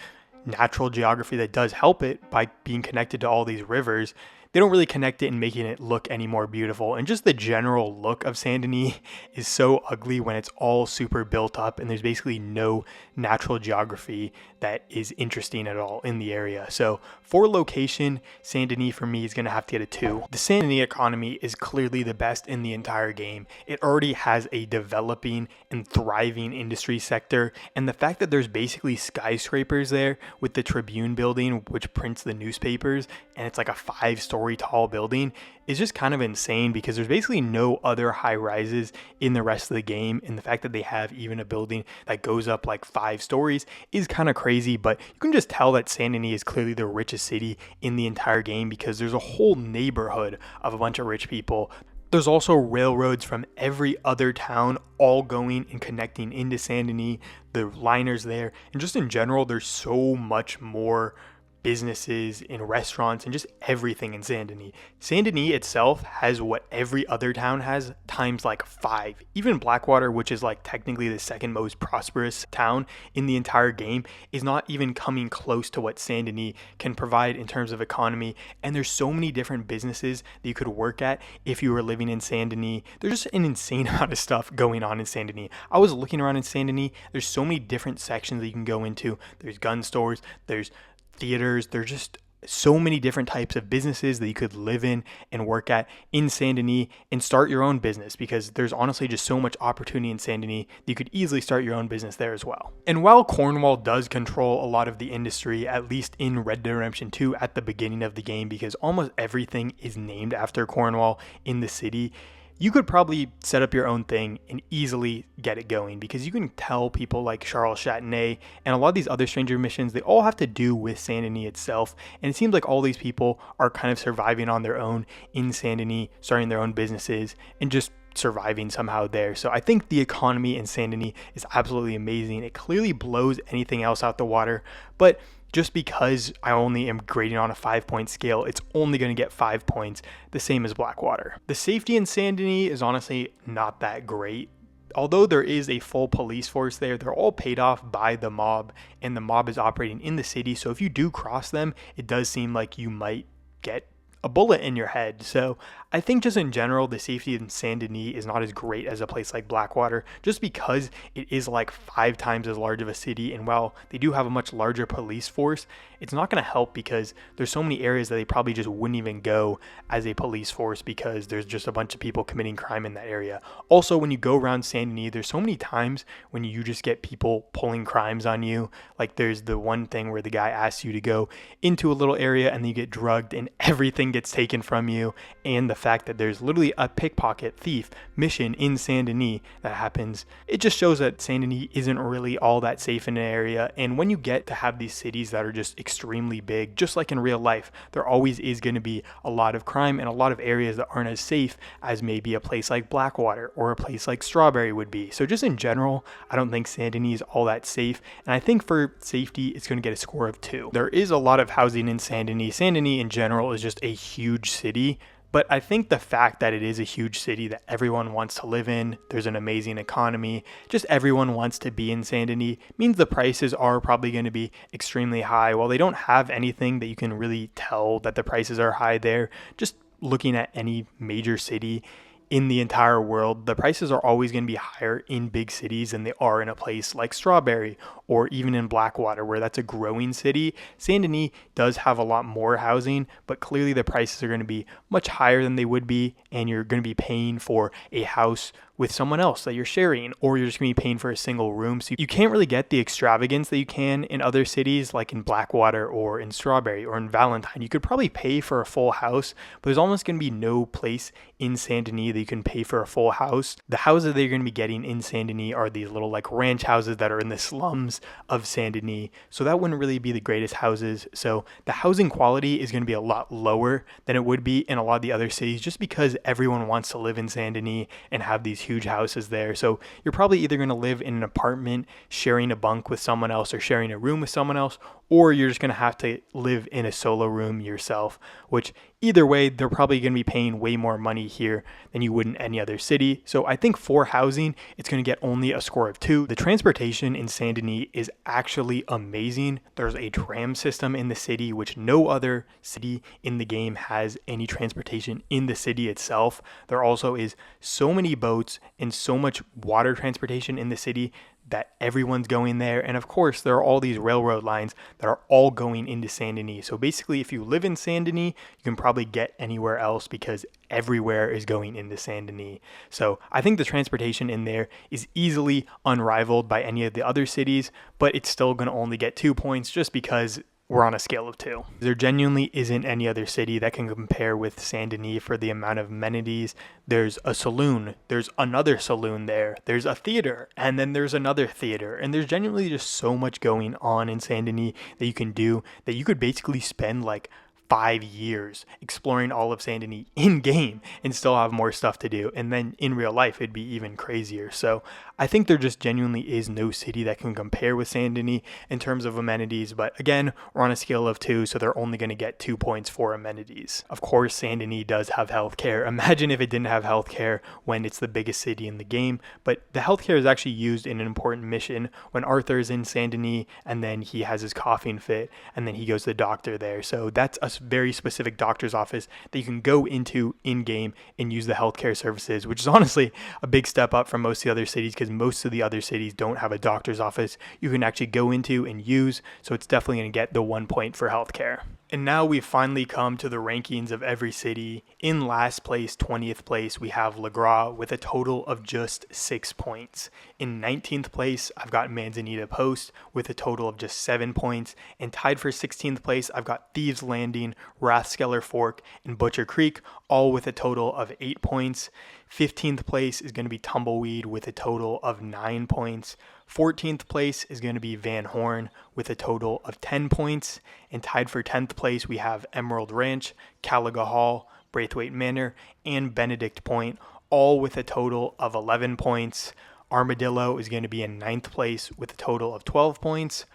natural geography that does help it by being connected to all these rivers, they don't really connect it and making it look any more beautiful. And just the general look of Saint Denis is so ugly when it's all super built up and there's basically no natural geography that is interesting at all in the area. So for location, Saint Denis for me is going to have to get a 2. The Saint Denis economy is clearly the best in the entire game. It already has a developing and thriving industry sector, and the fact that there's basically skyscrapers there with the Tribune building, which prints the newspapers, and it's like a 5-story tall building, is just kind of insane because there's basically no other high rises in the rest of the game, and the fact that they have even a building that goes up like 5 stories is kind of crazy. But you can just tell that Saint Denis is clearly the richest city in the entire game because there's a whole neighborhood of a bunch of rich people. There's also railroads from every other town all going and connecting into Saint Denis, the liners there, and just in general there's so much more businesses and restaurants and just everything in Saint Denis. Saint Denis itself has what every other town has times like 5. Even Blackwater, which is like technically the second most prosperous town in the entire game, is not even coming close to what Saint Denis can provide in terms of economy. And there's so many different businesses that you could work at if you were living in Saint Denis. There's just an insane amount of stuff going on in Saint Denis. I was looking around in Saint Denis. There's so many different sections that you can go into. There's gun stores, there's theaters, there's just so many different types of businesses that you could live in and work at in Saint Denis and start your own business, because there's honestly just so much opportunity in Saint Denis that you could easily start your own business there as well. And while Cornwall does control a lot of the industry, at least in Red Dead Redemption 2 at the beginning of the game, because almost everything is named after Cornwall in the city, you could probably set up your own thing and easily get it going, because you can tell people like Charles Châtenay and a lot of these other stranger missions, they all have to do with Saint Denis itself. And it seems like all these people are kind of surviving on their own in Saint Denis, starting their own businesses and just surviving somehow there. So I think the economy in Saint Denis is absolutely amazing. It clearly blows anything else out the water, but just because I only am grading on a 5-point scale, it's only going to get 5 points, the same as Blackwater. The safety in Saint Denis is honestly not that great. Although there is a full police force there, they're all paid off by the mob, and the mob is operating in the city. So if you do cross them, it does seem like you might get a bullet in your head. So I think just in general, the safety in Saint Denis is not as great as a place like Blackwater, just because it is like 5 times as large of a city. And while they do have a much larger police force, it's not going to help because there's so many areas that they probably just wouldn't even go as a police force because there's just a bunch of people committing crime in that area. Also, when you go around Saint Denis, there's so many times when you just get people pulling crimes on you. Like there's the one thing where the guy asks you to go into a little area and then you get drugged and everything gets taken from you, and the fact that there's literally a pickpocket thief mission in Saint Denis that happens. It just shows that Saint Denis isn't really all that safe in an area. And when you get to have these cities that are just extremely big, just like in real life, there always is going to be a lot of crime and a lot of areas that aren't as safe as maybe a place like Blackwater or a place like Strawberry would be. So just in general, I don't think Saint Denis is all that safe, and I think for safety it's going to get a score of 2. There is a lot of housing in Saint Denis. Saint Denis in general is just a huge city, but I think the fact that it is a huge city that everyone wants to live in, there's an amazing economy, just everyone wants to be in Saint Denis, means the prices are probably going to be extremely high. While they don't have anything that you can really tell that the prices are high there, just looking at any major city in the entire world, the prices are always going to be higher in big cities than they are in a place like Strawberry or even in Blackwater, where that's a growing city. Saint Denis does have a lot more housing, but clearly the prices are going to be much higher than they would be, and you're going to be paying for a house with someone else that you're sharing, or you're just going to be paying for a single room. So you can't really get the extravagance that you can in other cities like in Blackwater or in Strawberry or in Valentine. You could probably pay for a full house, but there's almost going to be no place in Saint Denis that you can pay for a full house. The houses that you're going to be getting in Saint Denis are these little like ranch houses that are in the slums of Saint Denis. So that wouldn't really be the greatest houses. So the housing quality is going to be a lot lower than it would be in a lot of the other cities, just because everyone wants to live in Saint Denis and have these huge houses there. So you're probably either going to live in an apartment sharing a bunk with someone else or sharing a room with someone else, or you're just going to have to live in a solo room yourself, which either way, they're probably going to be paying way more money here than you would in any other city. So I think for housing, it's going to get only a score of 2. The transportation in Saint Denis is actually amazing. There's a tram system in the city, which no other city in the game has any transportation in the city itself. There also is so many boats and so much water transportation in the city that everyone's going there. And of course, there are all these railroad lines that are all going into Saint Denis. So basically, if you live in Saint Denis, you can probably get anywhere else because everywhere is going into Saint Denis. So I think the transportation in there is easily unrivaled by any of the other cities, but it's still going to only get 2 points just because we're on a scale of 2. There genuinely isn't any other city that can compare with Saint Denis for the amount of amenities. There's a saloon, there's another saloon there, there's a theater, and then there's another theater. And there's genuinely just so much going on in Saint Denis that you can do that you could basically spend like 5 years exploring all of Saint Denis in game and still have more stuff to do. And then in real life, it'd be even crazier. So I think there just genuinely is no city that can compare with Saint Denis in terms of amenities. But again, we're on a scale of 2, so they're only going to get 2 points for amenities. Of course, Saint Denis does have healthcare. Imagine if it didn't have healthcare when it's the biggest city in the game. But the healthcare is actually used in an important mission when Arthur is in Saint Denis and then he has his coughing fit and then he goes to the doctor there. So that's a very specific doctor's office that you can go into in-game and use the healthcare services, which is honestly a big step up from most of the other cities because most of the other cities don't have a doctor's office you can actually go into and use. So it's definitely going to get the 1 point for healthcare. And now we've finally come to the rankings of every city. In last place, 20th place, we have Lagras with a total of just 6 points. In 19th place, I've got Manzanita Post with a total of just 7 points. And tied for 16th place, I've got Thieves Landing, Rathskeller Fork, and Butcher Creek, all with a total of 8 points. 15th place is going to be Tumbleweed with a total of 9 points. 14th place is going to be Van Horn with a total of 10 points. And tied for 10th place, we have Emerald Ranch, Caliga Hall, Braithwaite Manor, and Benedict Point, all with a total of 11 points. Armadillo is going to be in 9th place with a total of 12 points.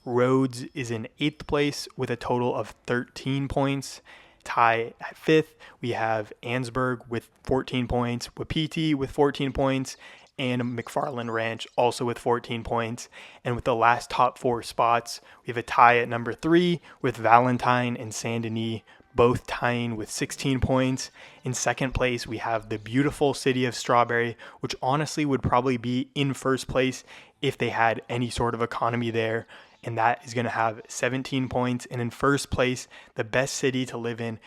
Rhodes is in 8th place with a total of 13 points. Tie at 5th, we have Annesburg with 14 points, Wapiti with 14 points, and MacFarlane Ranch also with 14 points. And with the last top 4 spots, we have a tie at number 3 with Valentine and Saint Denis, both tying with 16 points. In second place, we have the beautiful city of Strawberry, which honestly would probably be in first place if they had any sort of economy there. And that is going to have 17 points. And in first place, the best city to live in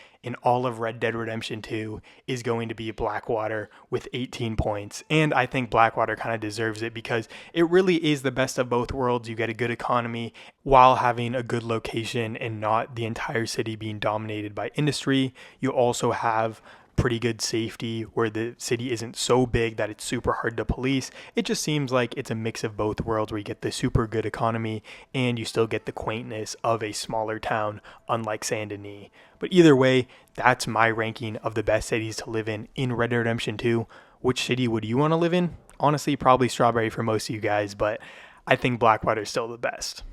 all of Red Dead Redemption 2 is going to be Blackwater with 18 points. And I think Blackwater kind of deserves it because it really is the best of both worlds. You get a good economy while having a good location and not the entire city being dominated by industry. You also have pretty good safety where the city isn't so big that it's super hard to police. It just seems like it's a mix of both worlds where you get the super good economy and you still get the quaintness of a smaller town, unlike Saint Denis. But either way, that's my ranking of the best cities to live in Red Dead Redemption 2. Which city would you want to live in? Honestly, probably Strawberry for most of you guys, but I think Blackwater is still the best.